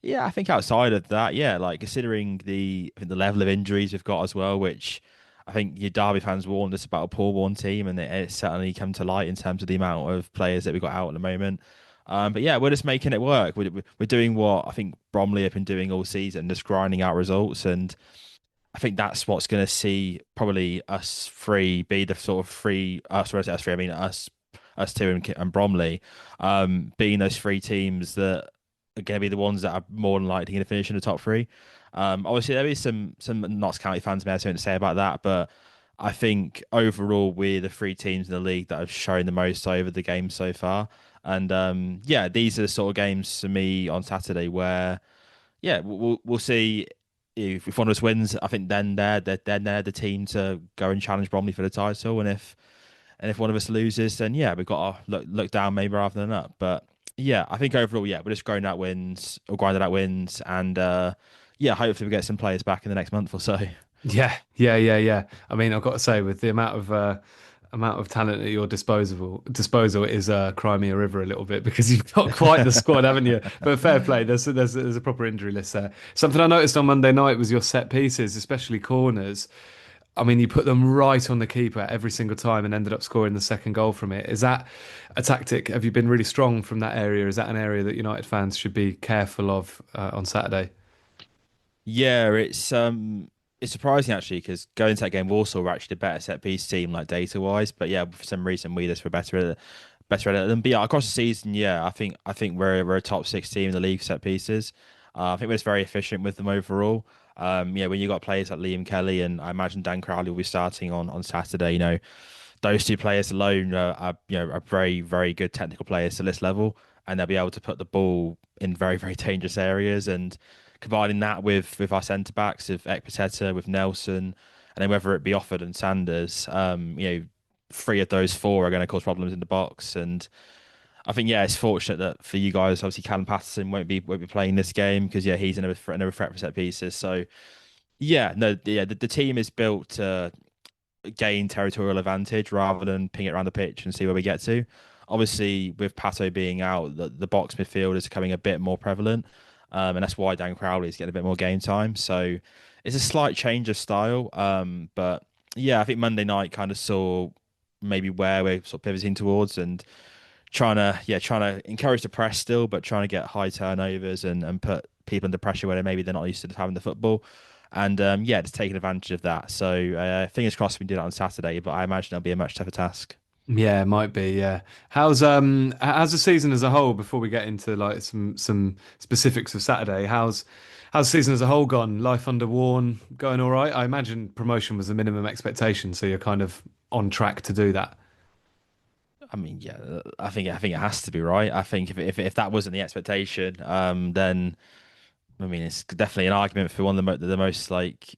yeah, I think outside of that, yeah, like considering I think the level of injuries we've got as well, which I think your Derby fans warned us about a poor worn team, and it's certainly come to light in terms of the amount of players that we've got out at the moment. But yeah, we're just making it work. We're doing what I think Bromley have been doing all season, just grinding out results, and I think that's what's going to see probably us three be the sort of three. Sorry, I said us three. I mean us two and Bromley, being those three teams that are going to be the ones that are more than likely going to finish in the top three. Obviously, there is some Notts County fans may have something to say about that, but I think overall we're the three teams in the league that have shown the most over the game so far. And yeah, these are the sort of games for me on Saturday where, yeah, we'll see if one of us wins. I think then they're the team to go and challenge Bromley for the title, and if one of us loses, then yeah, we've got to look down maybe rather than up. But yeah, I think overall, yeah, we're just grinding out wins or grinding out wins, and yeah, hopefully we get some players back in the next month or so. Yeah. I mean, I've got to say, with the amount of talent at your disposal is cry me a river a little bit, because you've got quite the squad, haven't you? But fair play, there's a proper injury list there. Something I noticed on Monday night was your set pieces, especially corners. I mean, you put them right on the keeper every single time and ended up scoring the second goal from it. Is that a tactic? Have you been really strong from that area? Is that an area that United fans should be careful of on Saturday? Yeah, it's surprising actually because going to that game, Warsaw were actually a better set piece team, like data wise. But yeah, for some reason we just were better at them. But yeah, across the season, yeah, I think we're a top six team in the league for set pieces. I think we're just very efficient with them overall. Yeah, when you got players like Liam Kelly and I imagine Dan Crowley will be starting on Saturday, those two players alone are very, very good technical players to this level, and they'll be able to put the ball in very, very dangerous areas. And combining that with our centre backs, with Ekpiteta, with Nelson, and then whether it be Offord and Sanders, three of those four are going to cause problems in the box. And I think yeah, it's fortunate that for you guys, obviously Callum Patterson won't be playing this game because yeah, he's another threat for set pieces. So yeah, no, yeah, the team is built to gain territorial advantage rather than ping it around the pitch and see where we get to. Obviously, with Pato being out, the box midfield is becoming a bit more prevalent, and that's why Dan Crowley is getting a bit more game time. So it's a slight change of style, but yeah, I think Monday night kind of saw maybe where we're sort of pivoting towards and trying to encourage the press still, but trying to get high turnovers and put people under pressure where they're not used to having the football. And yeah, just taking advantage of that. So fingers crossed we can do that on Saturday, but I imagine it'll be a much tougher task. Yeah, it might be. Yeah. How's the season as a whole? Before we get into like some specifics of Saturday, how's the season as a whole gone? Life under Warne going all right? I imagine promotion was the minimum expectation, so you're kind of on track to do that. I mean, yeah, I think it has to be right. I think if that wasn't the expectation, then I mean, it's definitely an argument for one of the most like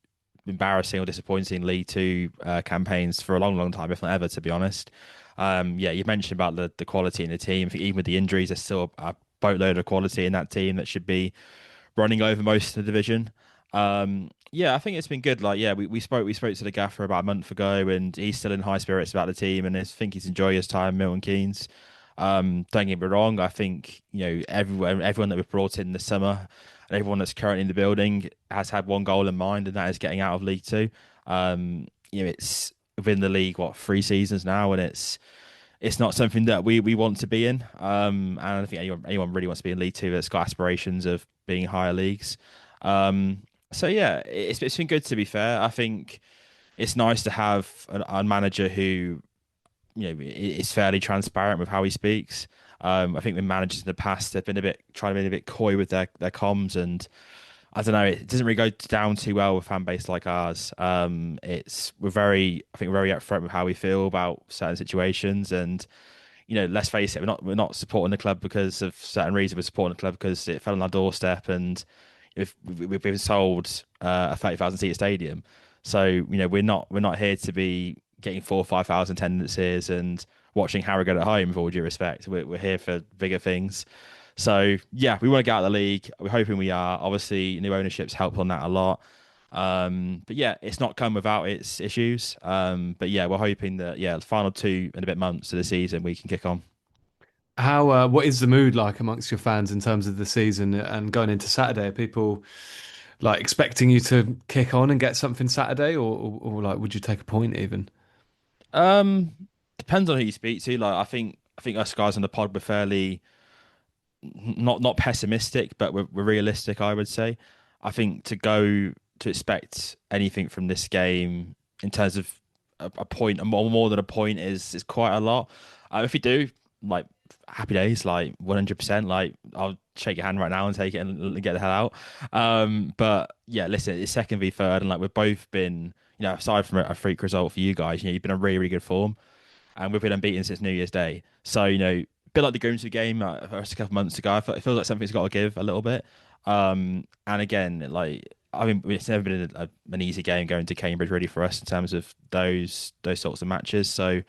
embarrassing or disappointing League Two campaigns for a long, long time, if not ever, to be honest. Yeah, you mentioned about the quality in the team. I think even with the injuries, there's still a boatload of quality in that team that should be running over most of the division. Yeah, I think it's been good. Like, yeah, we spoke to the gaffer about a month ago, and he's still in high spirits about the team, and I think he's enjoying his time, Milton Keynes. Don't get me wrong. I think everyone that we've brought in this summer, and everyone that's currently in the building has had one goal in mind, and that is getting out of League Two. It's within the league 3 seasons now, and it's not something that we want to be in. And I don't think anyone really wants to be in League Two that's got aspirations of being higher leagues. So yeah, it's been good, to be fair. I think it's nice to have a manager who is fairly transparent with how he speaks. I think the managers in the past have been trying to be a bit coy with their comms, and I don't know, it doesn't really go down too well with a fan base like ours. We're very upfront with how we feel about certain situations, and let's face it, we're not supporting the club because of certain reasons. We're supporting the club because it fell on our doorstep, and if we've been sold a 30,000 seat stadium. So we're not here to be getting 4,000 or 5,000 attendances and watching Harrogate at home. With all due respect, we're here for bigger things. So yeah, we want to get out of the league. We're hoping we are. Obviously, new ownership's helped on that a lot. But yeah, it's not come without its issues. But yeah, we're hoping that the final 2 and a bit months of the season we can kick on. What is the mood like amongst your fans in terms of the season and going into Saturday? Are people like expecting you to kick on and get something Saturday, or like would you take a point even? Depends on who you speak to. Like, I think us guys on the pod were fairly not pessimistic, but we're realistic, I would say. I think to expect anything from this game in terms of a point, more than a point, is quite a lot. If we do, like, happy days, like 100%. Like, I'll shake your hand right now and take it and get the hell out. But yeah, listen, it's second v third, and like we've both been, aside from a freak result for you guys, you've been in really, really good form, and we've been unbeaten since New Year's Day. So a bit like the Grimsby game a couple of months ago, it feels like something's got to give a little bit. And again, like, I mean, it's never been an easy game going to Cambridge really for us in terms of those sorts of matches. So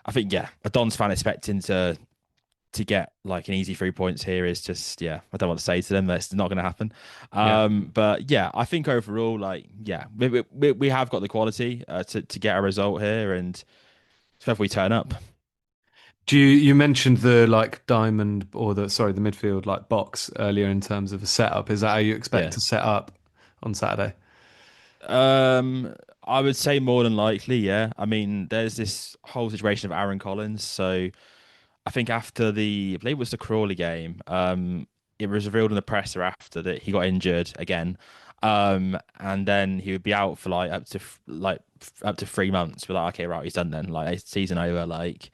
I think, a Dons fan expecting to get like an easy 3 points here is just, I don't want to say to them that it's not going to happen. But I think overall, like, we have got the quality to get a result here, and it's whether we turn up. You mentioned the like diamond or the midfield like box earlier in terms of a setup. Is that how you expect to set up on Saturday? I would say more than likely, yeah. I mean, there's this whole situation of Aaron Collins. So I think after I believe it was the Crawley game, it was revealed in the presser after that he got injured again. And then he would be out for up to 3 months. We're like, okay, right, he's done then. Like, season over, like,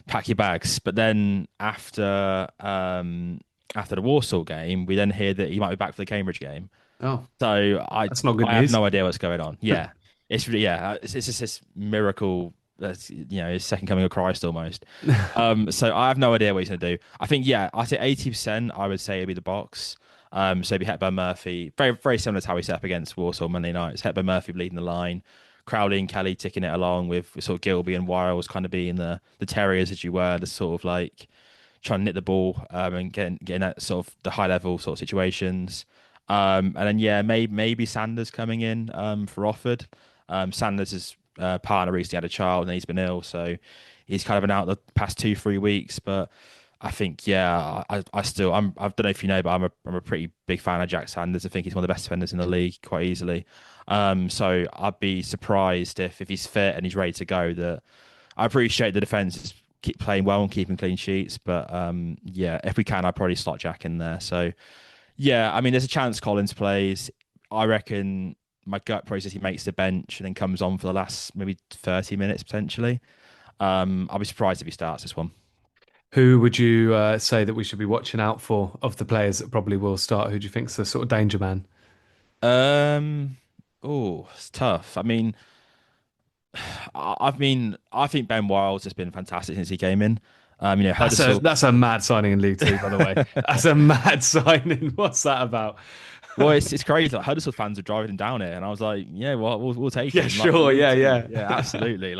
pack your bags. But then after the Warsaw game, we then hear that he might be back for the Cambridge game. Oh, so that's not good I news. have no idea what's going on. Yeah, it's just this miracle. That's his second coming of Christ almost. So I have no idea what he's going to do. I think I say 80%. I would say it'd be the box. So it'd be Hepburn Murphy, very very similar to how we set up against Warsaw Monday night. It's Hepburn Murphy leading the line, Crowley and Kelly ticking it along with sort of Gilby and Wiles kind of being the terriers, as you were, the sort of like trying to knit the ball and getting that sort of the high level sort of situations. And then maybe Sanders coming in for Offord. Sanders has partner recently had a child and he's been ill, so he's kind of been out the past 2-3 weeks. But I think, yeah, I still, I don't know if you know, but I'm a pretty big fan of Jack Sanders. I think he's one of the best defenders in the league quite easily. So I'd be surprised if he's fit and he's ready to go. That I appreciate the defense is keep playing well and keeping clean sheets, but yeah, if we can, I'd probably slot Jack in there. So yeah, I mean, there's a chance Collins plays. I reckon my gut process he makes the bench and then comes on for the last maybe 30 minutes potentially. I'll be surprised if he starts this one. Who would you say that we should be watching out for of the players that probably will start? Who do you think's the sort of danger man? Oh, it's tough. I think Ben Wiles has been fantastic since he came in. That's a mad signing in League Two, by the way. That's a mad signing. What's that about? Well, it's crazy. Like Huddersfield fans are driving him down it, and I was like, yeah, well, we'll take Yeah, him. sure, yeah, absolutely.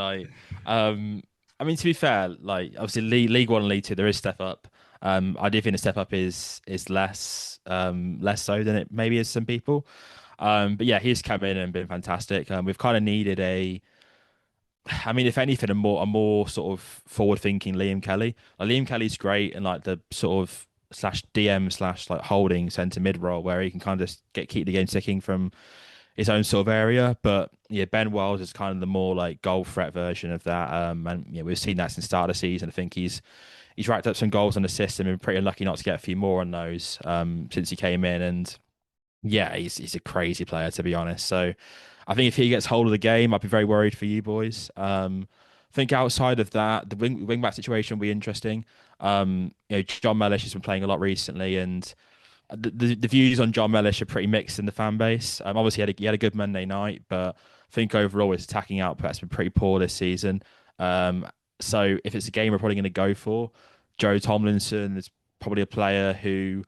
To be fair, like obviously League One and League Two, there is step up. I do think the step up is less so than it maybe is some people. But yeah, he's come in and been fantastic. We've kind of needed if anything, a more sort of forward thinking Liam Kelly. Like, Liam Kelly's great and like the sort of /DM/ like holding centre mid role where he can kind of just keep the game ticking from his own sort of area. But yeah, Ben Wells is kind of the more like goal threat version of that. And yeah, we've seen that since the start of the season. I think he's racked up some goals on the system and been pretty unlucky not to get a few more on those since he came in. And yeah, he's a crazy player, to be honest. So I think if he gets hold of the game, I'd be very worried for you boys. I think outside of that, the wing back situation will be interesting. John Mellish has been playing a lot recently, and the views on John Mellish are pretty mixed in the fan base. Obviously, he had a good Monday night, but I think overall his attacking output has been pretty poor this season. So if it's a game we're probably going to go for, Joe Tomlinson is probably a player who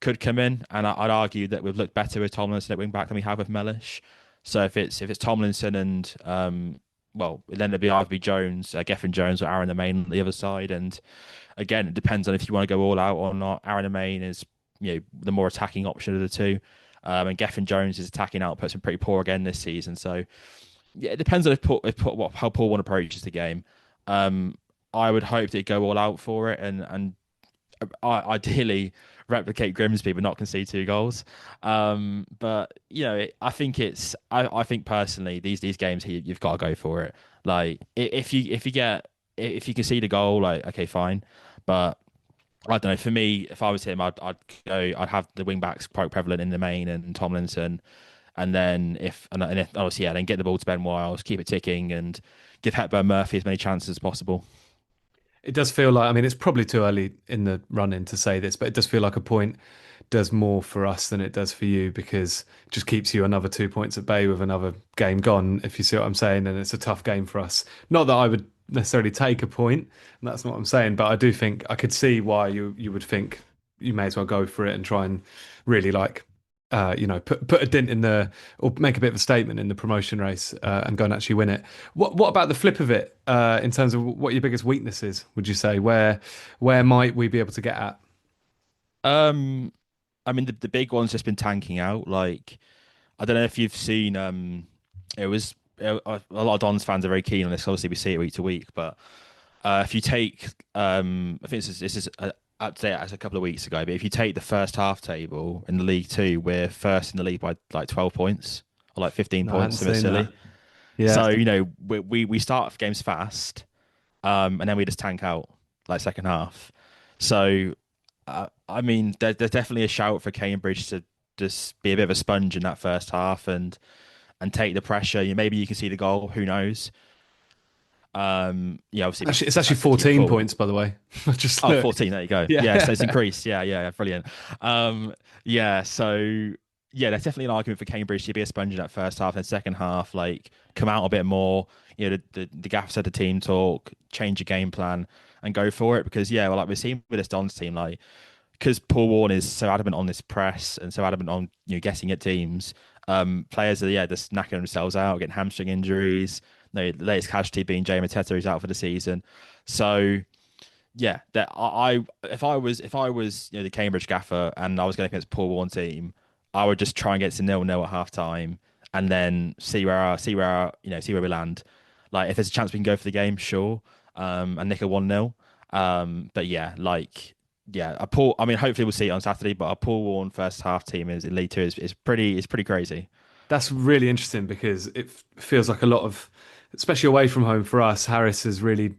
could come in, and I'd argue that we've looked better with Tomlinson at wing back than we have with Mellish. So if it's Tomlinson and then it'd either be Jones, Gethin Jones, or Aaron the Main on the other side. And again, it depends on if you want to go all out or not. Aaron the Main is the more attacking option of the two, and Gethin Jones' attacking output's been pretty poor again this season. So yeah, it depends on how Paul one approaches the game. I would hope they'd go all out for it and ideally replicate Grimsby but not concede 2 goals. But I think personally these games you've got to go for it. Like if you concede a goal, like okay, fine. But I don't know. For me, if I was him, I'd have the wing backs quite prevalent in the Main and Tomlinson, and then then get the ball to Ben Wiles, keep it ticking, and give Hepburn Murphy as many chances as possible. It does feel like, it's probably too early in the run-in to say this, but it does feel like a point does more for us than it does for you, because it just keeps you another 2 points at bay with another game gone, if you see what I'm saying, and it's a tough game for us. Not that I would necessarily take a point, and that's not what I'm saying, but I do think I could see why you would think you may as well go for it and try and really put a dent or make a bit of a statement in the promotion race and go and actually win it. What about the flip of it in terms of what your biggest weakness is, would you say? Where might we be able to get at? The big one's just been tanking out. Like, I don't know if you've seen, a lot of Dons fans are very keen on this. Obviously, we see it week to week, but if you take, I think this is up to date as a couple of weeks ago, but if you take the first half table in the League Two, we're first in the league by like 12 points or like 15 points, something silly. That. Yeah. So, we start games fast, and then we just tank out like second half. So, there's definitely a shout for Cambridge to just be a bit of a sponge in that first half and take the pressure. Maybe you can see the goal, who knows? Obviously it's actually 14 points, by the way. 14, there you go. Yeah, so it's increased. Yeah, brilliant. So there's definitely an argument for Cambridge to be a sponge in that first half, and second half, like, come out a bit more. The gaffer said the team talk, change your game plan and go for it, because like we're seeing with this Dons team, like, because Paul Warne is so adamant on this press and so adamant on getting at teams, players are just knacking themselves out, getting hamstring injuries. The latest casualty being Jay Mateta, who's out for the season. So yeah, if I was the Cambridge gaffer and I was going against Paul Warne team, I would just try and get to 0-0 at half time and then see where we land. Like if there's a chance we can go for the game, sure, and nick a 1-0. But yeah, like yeah, a poor. I mean, hopefully we'll see it on Saturday. But a Paul Warren first half team is in League Two is pretty crazy. That's really interesting because it feels like a lot of, especially away from home for us, Harris has really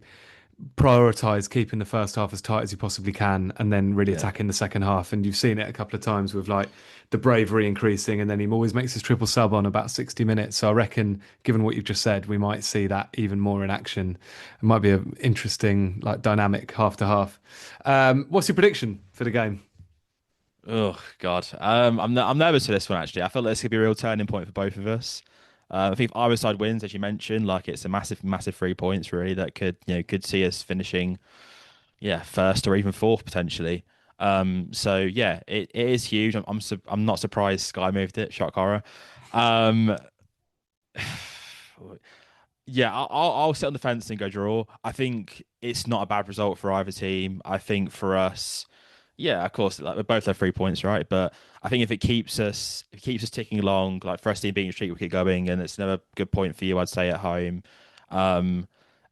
prioritize keeping the first half as tight as you possibly can and then really attacking the second half. And you've seen it a couple of times with like the bravery increasing, and then he always makes his triple sub on about 60 minutes. So I reckon, given what you've just said, we might see that even more in action. It might be an interesting, like, dynamic half to half. What's your prediction for the game? Oh God, I'm nervous for this one actually. I feel like this could be a real turning point for both of us. I think if either side wins, as you mentioned, like it's a massive 3 points really that could see us finishing, yeah, first or even fourth potentially. So yeah, it is huge. I'm not surprised Sky moved it. Shock horror. Um, yeah, I'll sit on the fence and go draw. I think it's not a bad result for either team. I think for us. Yeah, of course. Like we both have 3 points, right? But I think if it keeps us ticking along, like for us team beating a streak, we keep going, and it's another good point for you, I'd say, at home. Um,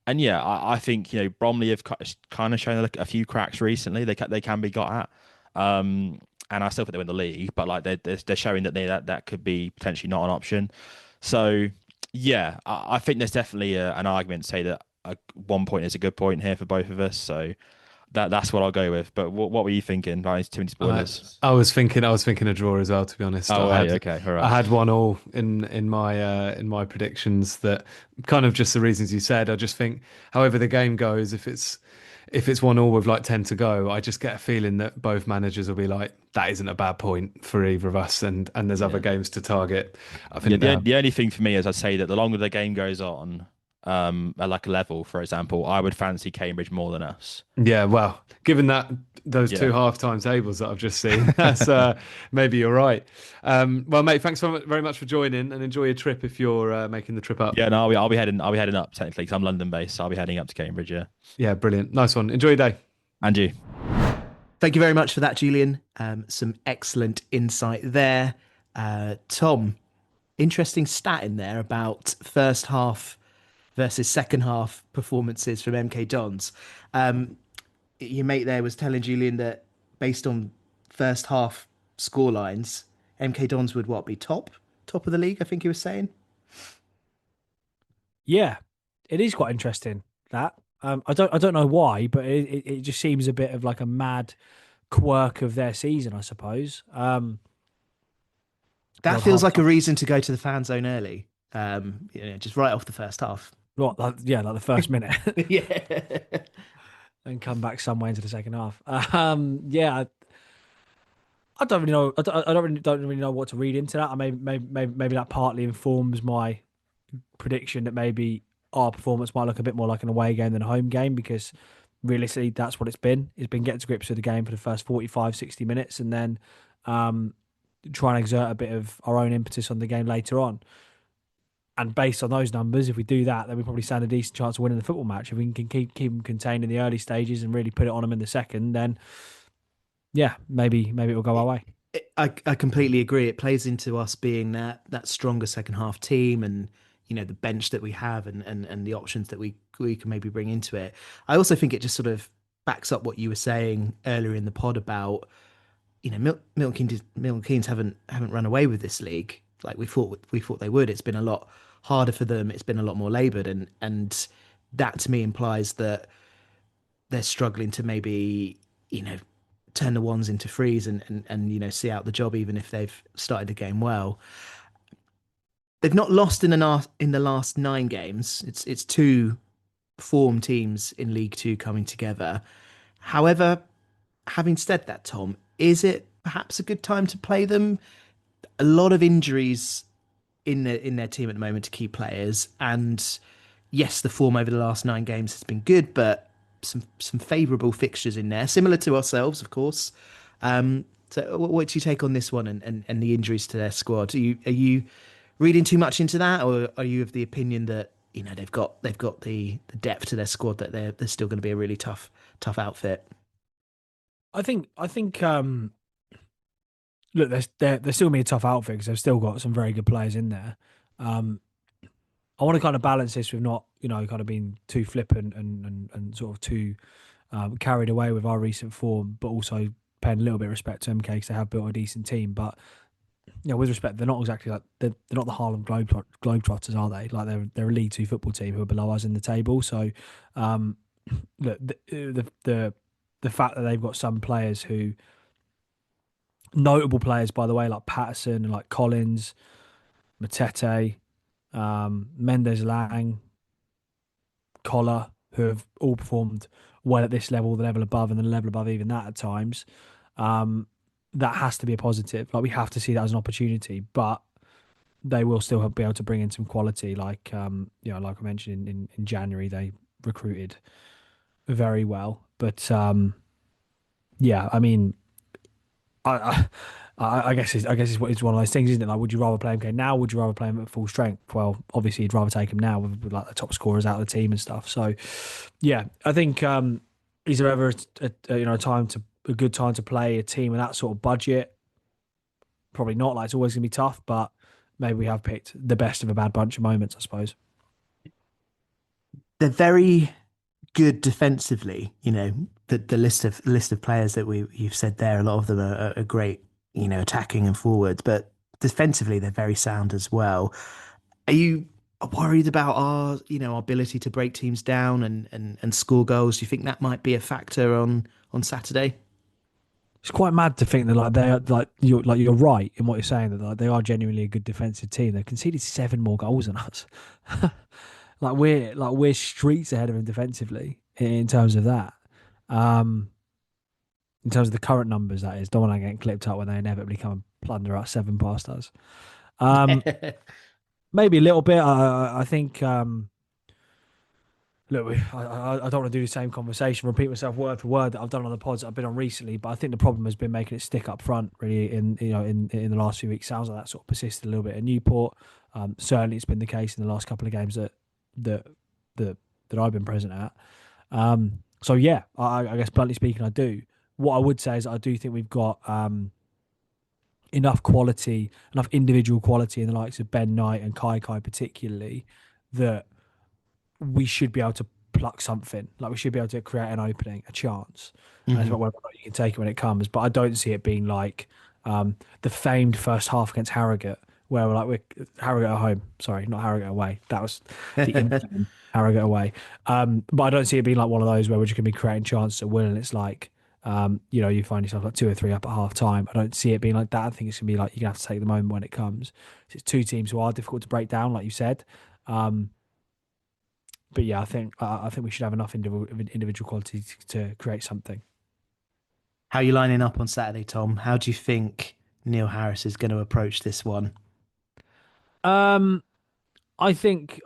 and yeah, I think Bromley have kind of shown a few cracks recently. They can be got at, and I still think they win the league, but like they're showing that could be potentially not an option. So yeah, I think there's definitely an argument to say that 1 point is a good point here for both of us. So. That's what I'll go with. But what were you thinking? Too many spoilers. I was thinking a draw as well, to be honest. Oh, okay, all right. I had 1-1 in my predictions. That kind of just the reasons you said. I just think, however the game goes, if it's 1-1 with like 10 to go, I just get a feeling that both managers will be like, that isn't a bad point for either of us, and there's other games to target. I think the only thing for me is I'd say that the longer the game goes on, at like a level, for example, I would fancy Cambridge more than us. Yeah, well, given that those two half-time tables that I've just seen, that's maybe you're right. Well, mate, thanks very much for joining, and enjoy your trip if you're making the trip up. Yeah, no, I'll be heading up technically because I'm London based, so I'll be heading up to Cambridge. Yeah. Yeah, brilliant, nice one. Enjoy your day. And you. Thank you very much for that, Julian. Some excellent insight there. Tom, interesting stat in there about first half versus second half performances from MK Dons. Your mate there was telling Julian that based on first half scorelines, MK Dons would be top of the league, I think he was saying. Yeah, it is quite interesting that. I don't know why, but it just seems a bit of like a mad quirk of their season, I suppose. That feels like a reason to go to the fan zone early. Just right off the first half. Like the first minute. Yeah. And come back somewhere into the second half. I don't really know. I don't really know what to read into that. Maybe that partly informs my prediction that maybe our performance might look a bit more like an away game than a home game, because realistically that's what it's been. It's been getting to grips with the game for the first 45, 60 minutes and then try and exert a bit of our own impetus on the game later on. And based on those numbers, if we do that, then we probably stand a decent chance of winning the football match. If we can keep them contained in the early stages and really put it on them in the second, then yeah, maybe it will go our way. I completely agree. It plays into us being that stronger second half team, and the bench that we have, and the options that we can maybe bring into it. I also think it just sort of backs up what you were saying earlier in the pod about Milton Keynes haven't run away with this league like we thought they would. It's been a lot harder for them. It's been a lot more laboured, and that to me implies that they're struggling to maybe turn the ones into threes and see out the job, even if they've started the game well. They've not lost in the last 9 games. It's 2 form teams in League Two coming together. However, having said that, Tom, is it perhaps a good time to play them? A lot of injuries in their team at the moment to key players, and yes, the form over the last 9 games has been good, but some favourable fixtures in there, similar to ourselves, of course. So, what's your take on this one and the injuries to their squad? Are you reading too much into that, or are you of the opinion that they've got the depth to their squad that they're still going to be a really tough outfit? I think look, they're still going to be a tough outfit because they've still got some very good players in there. I want to kind of balance this with not, kind of being too flippant and sort of too carried away with our recent form, but also paying a little bit of respect to MK because they have built a decent team. But with respect, they're not exactly like they're not the Harlem Globetrotters, are they? Like they're a League Two football team who are below us in the table. So, look, the fact that they've got some players who notable players, by the way, like Patterson and like Collins, Matete, Mendes Lang, Collar, who have all performed well at this level, the level above, and the level above even that at times. That has to be a positive. Like we have to see that as an opportunity, but they will still be able to bring in some quality. Like like I mentioned in January, they recruited very well. But yeah, I mean, I guess it's one of those things, isn't it? Like, would you rather play MK now? Would you rather play him at full strength? Well, obviously, you'd rather take him now with like the top scorers out of the team and stuff. So, yeah, I think is there ever a good time to play a team with that sort of budget? Probably not. Like it's always going to be tough, but maybe we have picked the best of a bad bunch of moments, I suppose. They're very good defensively. The list of players that you've said there, a lot of them are great, attacking and forwards, but defensively they're very sound as well. Are you worried about our ability to break teams down and score goals? Do you think that might be a factor on Saturday? It's quite mad to think that you're right in what you're saying, that like they are genuinely a good defensive team. They've conceded 7 more goals than us. we're streets ahead of them defensively in terms of that. In terms of the current numbers, that is. Don't want to get clipped up when they inevitably come and plunder us 7 past us. Maybe a little bit. I think. Look, I don't want to do the same conversation, repeat myself word for word that I've done on the pods that I've been on recently. But I think the problem has been making it stick up front. Really, in the last few weeks, sounds like that sort of persisted a little bit at Newport. Certainly, it's been the case in the last couple of games that I've been present at. So yeah, I guess bluntly speaking, I do. What I would say is I do think we've got enough quality, enough individual quality in the likes of Ben Knight and Kai particularly, that we should be able to pluck something. Like we should be able to create an opening, a chance. And it's about whether or not you can take it when it comes. But I don't see it being like the famed first half against Harrogate, where we're Harrogate at home. Sorry, not Harrogate away. That was the infamous Harrogate away. But I don't see it being like one of those where we're just going to be creating chances at will, and it's like you find yourself like 2 or 3 up at half time. I don't see it being like that. I think it's going to be like you're going to have to take the moment when it comes. It's 2 teams who are difficult to break down, like you said. But yeah, I think we should have enough individual quality to create something. How are you lining up on Saturday, Tom? How do you think Neil Harris is going to approach this one? I think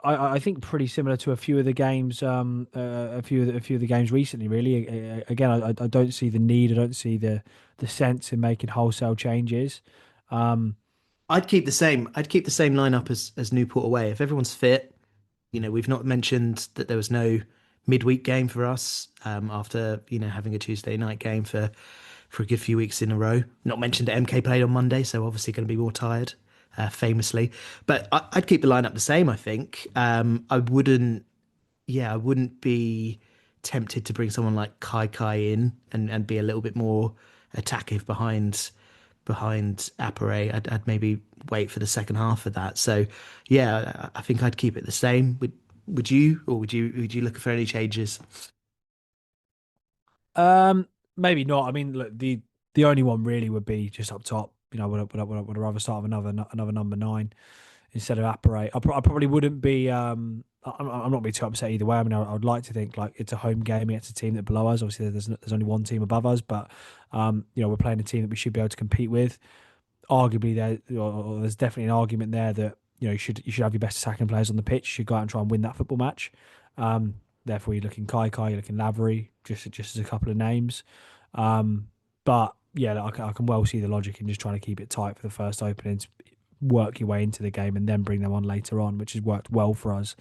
pretty similar to a few of the games, a few of the games recently. Really, again, I don't see the need. I don't see the sense in making wholesale changes. I'd keep the same. I'd keep the same lineup as Newport away if everyone's fit. We've not mentioned that there was no midweek game for us after having a Tuesday night game for a good few weeks in a row. Not mentioned that MK played on Monday, so obviously going to be more tired, famously. But I'd keep the lineup the same. I think I wouldn't be tempted to bring someone like Kai in and be a little bit more attackive behind Appere. I'd maybe wait for the second half of that. So yeah, I think I'd keep it the same. Would you, or would you look for any changes? Maybe not. I mean, look, the only one really would be just up top. Would I rather start with another number 9 instead of Appere? I probably wouldn't be. I'm not being too upset either way. I mean, I would like to think like it's a home game against a team that below us. Obviously, there's only one team above us, but we're playing a team that we should be able to compete with. Arguably, there's definitely an argument there that you should have your best attacking players on the pitch. You should go out and try and win that football match. Therefore, you're looking Kai, you're looking Lavery, just as a couple of names. But yeah, I can well see the logic in just trying to keep it tight for the first openings, work your way into the game, and then bring them on later on, which has worked well for us,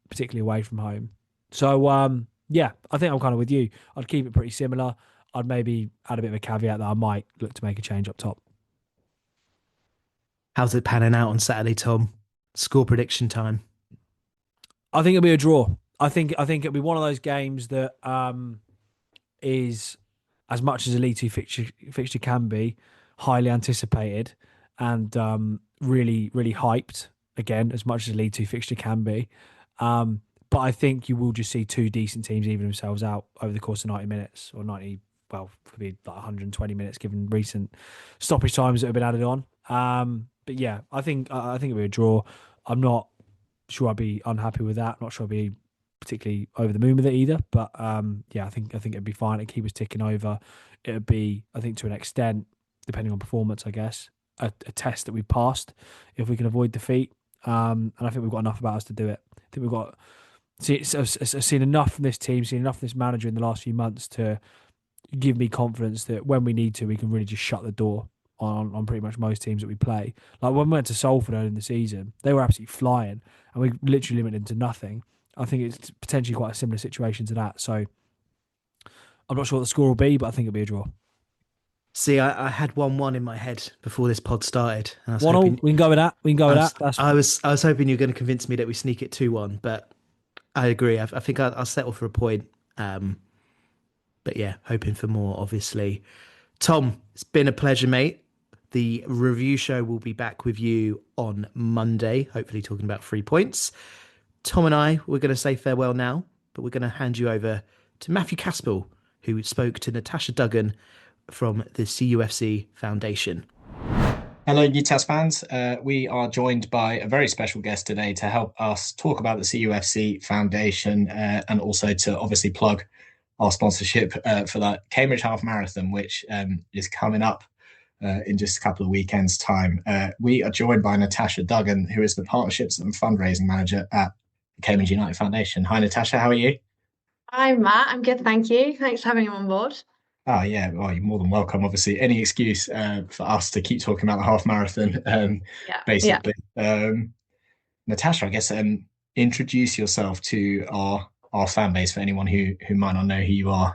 particularly away from home. So yeah, I think I'm kind of with you. I'd keep it pretty similar. I'd maybe add a bit of a caveat that I might look to make a change up top. How's it panning out on Saturday, Tom? Score prediction time. I think it'll be a draw. I think it'll be one of those games that is, as much as a League Two fixture can be, highly anticipated and really, really hyped. Again, as much as a League Two fixture can be. But I think you will just see two decent teams even themselves out over the course of 90 minutes or 90, well, could be like 120 minutes given recent stoppage times that have been added on. But yeah, I think it'll be a draw. I'm not sure I'd be unhappy with that. Not sure I'd be particularly over the moon with it either. But yeah, I think it'd be fine. It'd keep us ticking over. It'd be, I think, to an extent, depending on performance, I guess, a test that we've passed if we can avoid defeat. And I think we've got enough about us to do it. I think we've got seen enough from this team, seen enough from this manager in the last few months to give me confidence that when we need to, we can really just shut the door on pretty much most teams that we play. Like when we went to Salford early in the season, they were absolutely flying and we literally limited them to nothing. I think it's potentially quite a similar situation to that. So I'm not sure what the score will be, but I think it'll be a draw. See, I had 1-1 in my head before this pod started. And 1-1, we can go with that. We can go with that. I was hoping you were going to convince me that we sneak it 2-1, but I agree. I think I'll settle for a point. But yeah, hoping for more, obviously. Tom, it's been a pleasure, mate. The review show will be back with you on Monday, hopefully talking about 3 points. Tom and I, we're going to say farewell now, but we're going to hand you over to Matthew Caspel, who spoke to Natasha Duggan from the CUFC Foundation. Hello, UTAS fans. We are joined by a very special guest today to help us talk about the CUFC Foundation and also to obviously plug our sponsorship for that Cambridge Half Marathon, which is coming up in just a couple of weekends' time. We are joined by Natasha Duggan, who is the Partnerships and Fundraising Manager at the Cambridge United Foundation. Hi, Natasha. How are you? Hi, Matt. I'm good, thank you. Thanks for having me on board. Oh, yeah. Well, you're more than welcome. Obviously, any excuse for us to keep talking about the half marathon, basically. Yeah. Natasha, I guess, introduce yourself to our fan base for anyone who might not know who you are.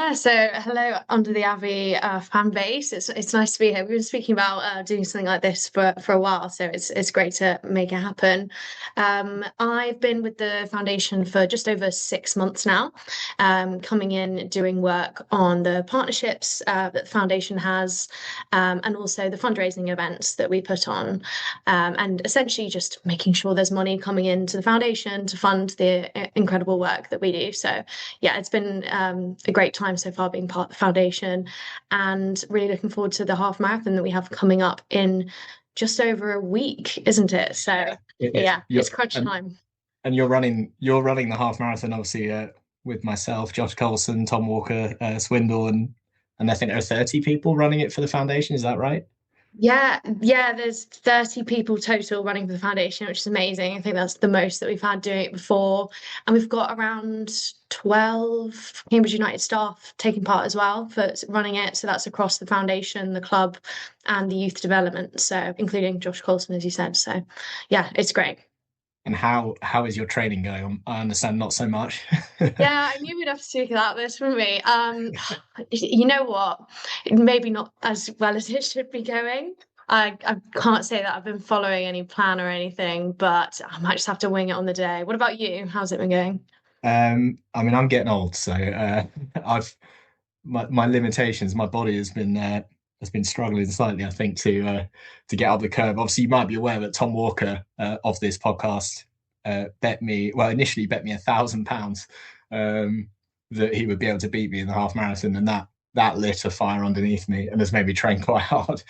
Yeah, so hello under the Abbey fan base. It's nice to be here. We've been speaking about doing something like this for a while, so it's great to make it happen. I've been with the foundation for just over 6 months now, coming in doing work on the partnerships that the foundation has, and also the fundraising events that we put on, and essentially just making sure there's money coming into the foundation to fund the incredible work that we do. So yeah, it's been a great time so far being part of the foundation and really looking forward to the half marathon that we have coming up in just over a week, isn't it? So it's crunch time. And you're running the half marathon obviously with myself, Josh Colson, Tom Walker, Swindle, and I think there are 30 people running it for the foundation. Is that right? Yeah, there's 30 people total running for the foundation, which is amazing. I think that's the most that we've had doing it before. And we've got around 12 Cambridge United staff taking part as well for running it. So that's across the foundation, the club, and the youth development. So including Josh Colson, as you said. So yeah, it's great. And how is your training going? I understand not so much. Yeah, I knew we'd have to speak about this, wouldn't we? You know what? Maybe not as well as it should be going. I can't say that I've been following any plan or anything, but I might just have to wing it on the day. What about you? How's it been going? I mean, I'm getting old, so my limitations. My body has been struggling slightly, I think, to get up the curve. Obviously, you might be aware that Tom Walker of this podcast initially bet me £1,000 that he would be able to beat me in the half marathon, and that lit a fire underneath me and has made me train quite hard.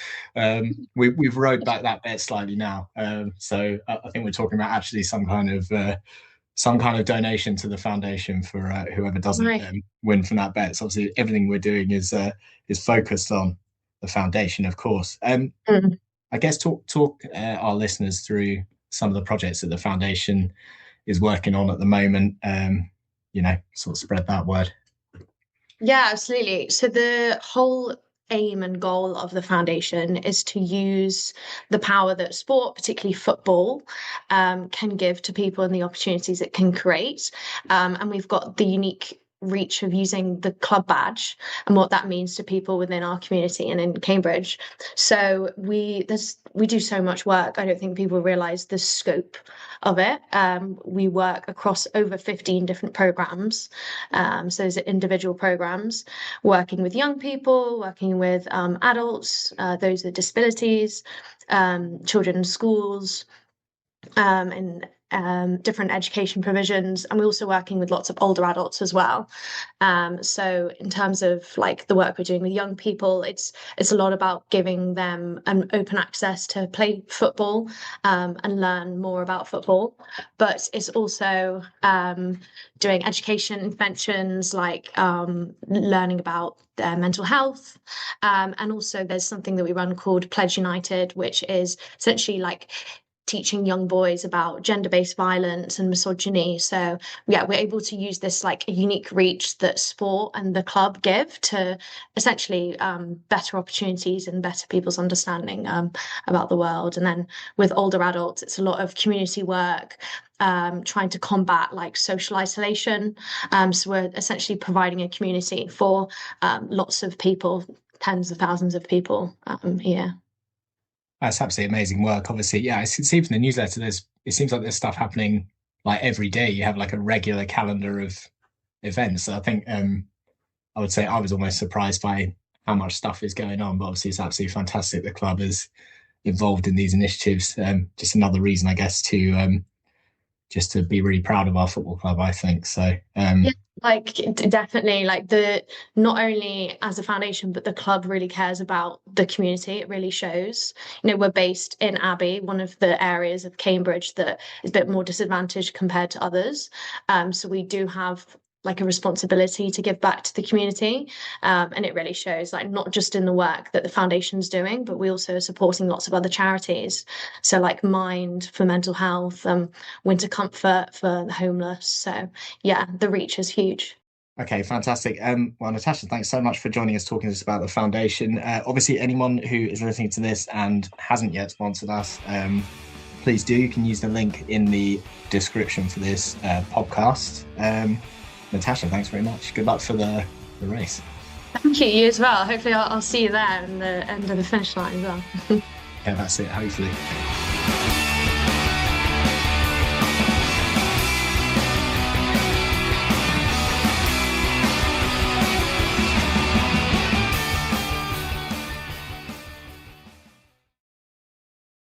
We've rode back that bet slightly now, so I think we're talking about actually some kind of donation to the foundation for whoever doesn't win from that bet. So obviously, everything we're doing is focused on the foundation, of course. I guess talk our listeners through some of the projects that the foundation is working on at the moment. Sort of spread that word. Yeah, absolutely. So the whole aim and goal of the foundation is to use the power that sport, particularly football, can give to people and the opportunities it can create. And we've got the unique reach of using the club badge and what that means to people within our community and in Cambridge. So we do so much work. I don't think people realise the scope of it. We work across over 15 different programs. So those are individual programs, working with young people, working with adults, those with disabilities, children in schools, and different education provisions, and we're also working with lots of older adults as well. So in terms of like the work we're doing with young people, it's a lot about giving them an open access to play football and learn more about football, but it's also doing education interventions like learning about their mental health, and also there's something that we run called Pledge United, which is essentially like teaching young boys about gender-based violence and misogyny. So yeah, we're able to use this like a unique reach that sport and the club give to essentially better opportunities and better people's understanding about the world. And then with older adults, it's a lot of community work, trying to combat like social isolation. So we're essentially providing a community for lots of people, tens of thousands of people here. That's absolutely amazing work. Obviously, yeah, I see from the newsletter, it seems like there's stuff happening like every day. You have like a regular calendar of events. So I think I would say I was almost surprised by how much stuff is going on, but obviously it's absolutely fantastic the club is involved in these initiatives. Just another reason, I guess, to just to be really proud of our football club, I think. So yeah, like definitely, like not only as a foundation, but the club really cares about the community. It really shows. You know, we're based in Abbey, one of the areas of Cambridge that is a bit more disadvantaged compared to others. So we do have like a responsibility to give back to the community, and it really shows, like not just in the work that the foundation's doing, but we also are supporting lots of other charities, so like Mind for mental health, Winter Comfort for the homeless. So yeah, the reach is huge. Okay, fantastic. Well, Natasha, thanks so much for joining us, talking to us about the foundation. Obviously, anyone who is listening to this and hasn't yet sponsored us, please do. You can use the link in the description for this podcast. Natasha, thanks very much. Good luck for the race. Thank you, you as well. Hopefully I'll see you there in the end of the finish line as well. Yeah, that's it, hopefully.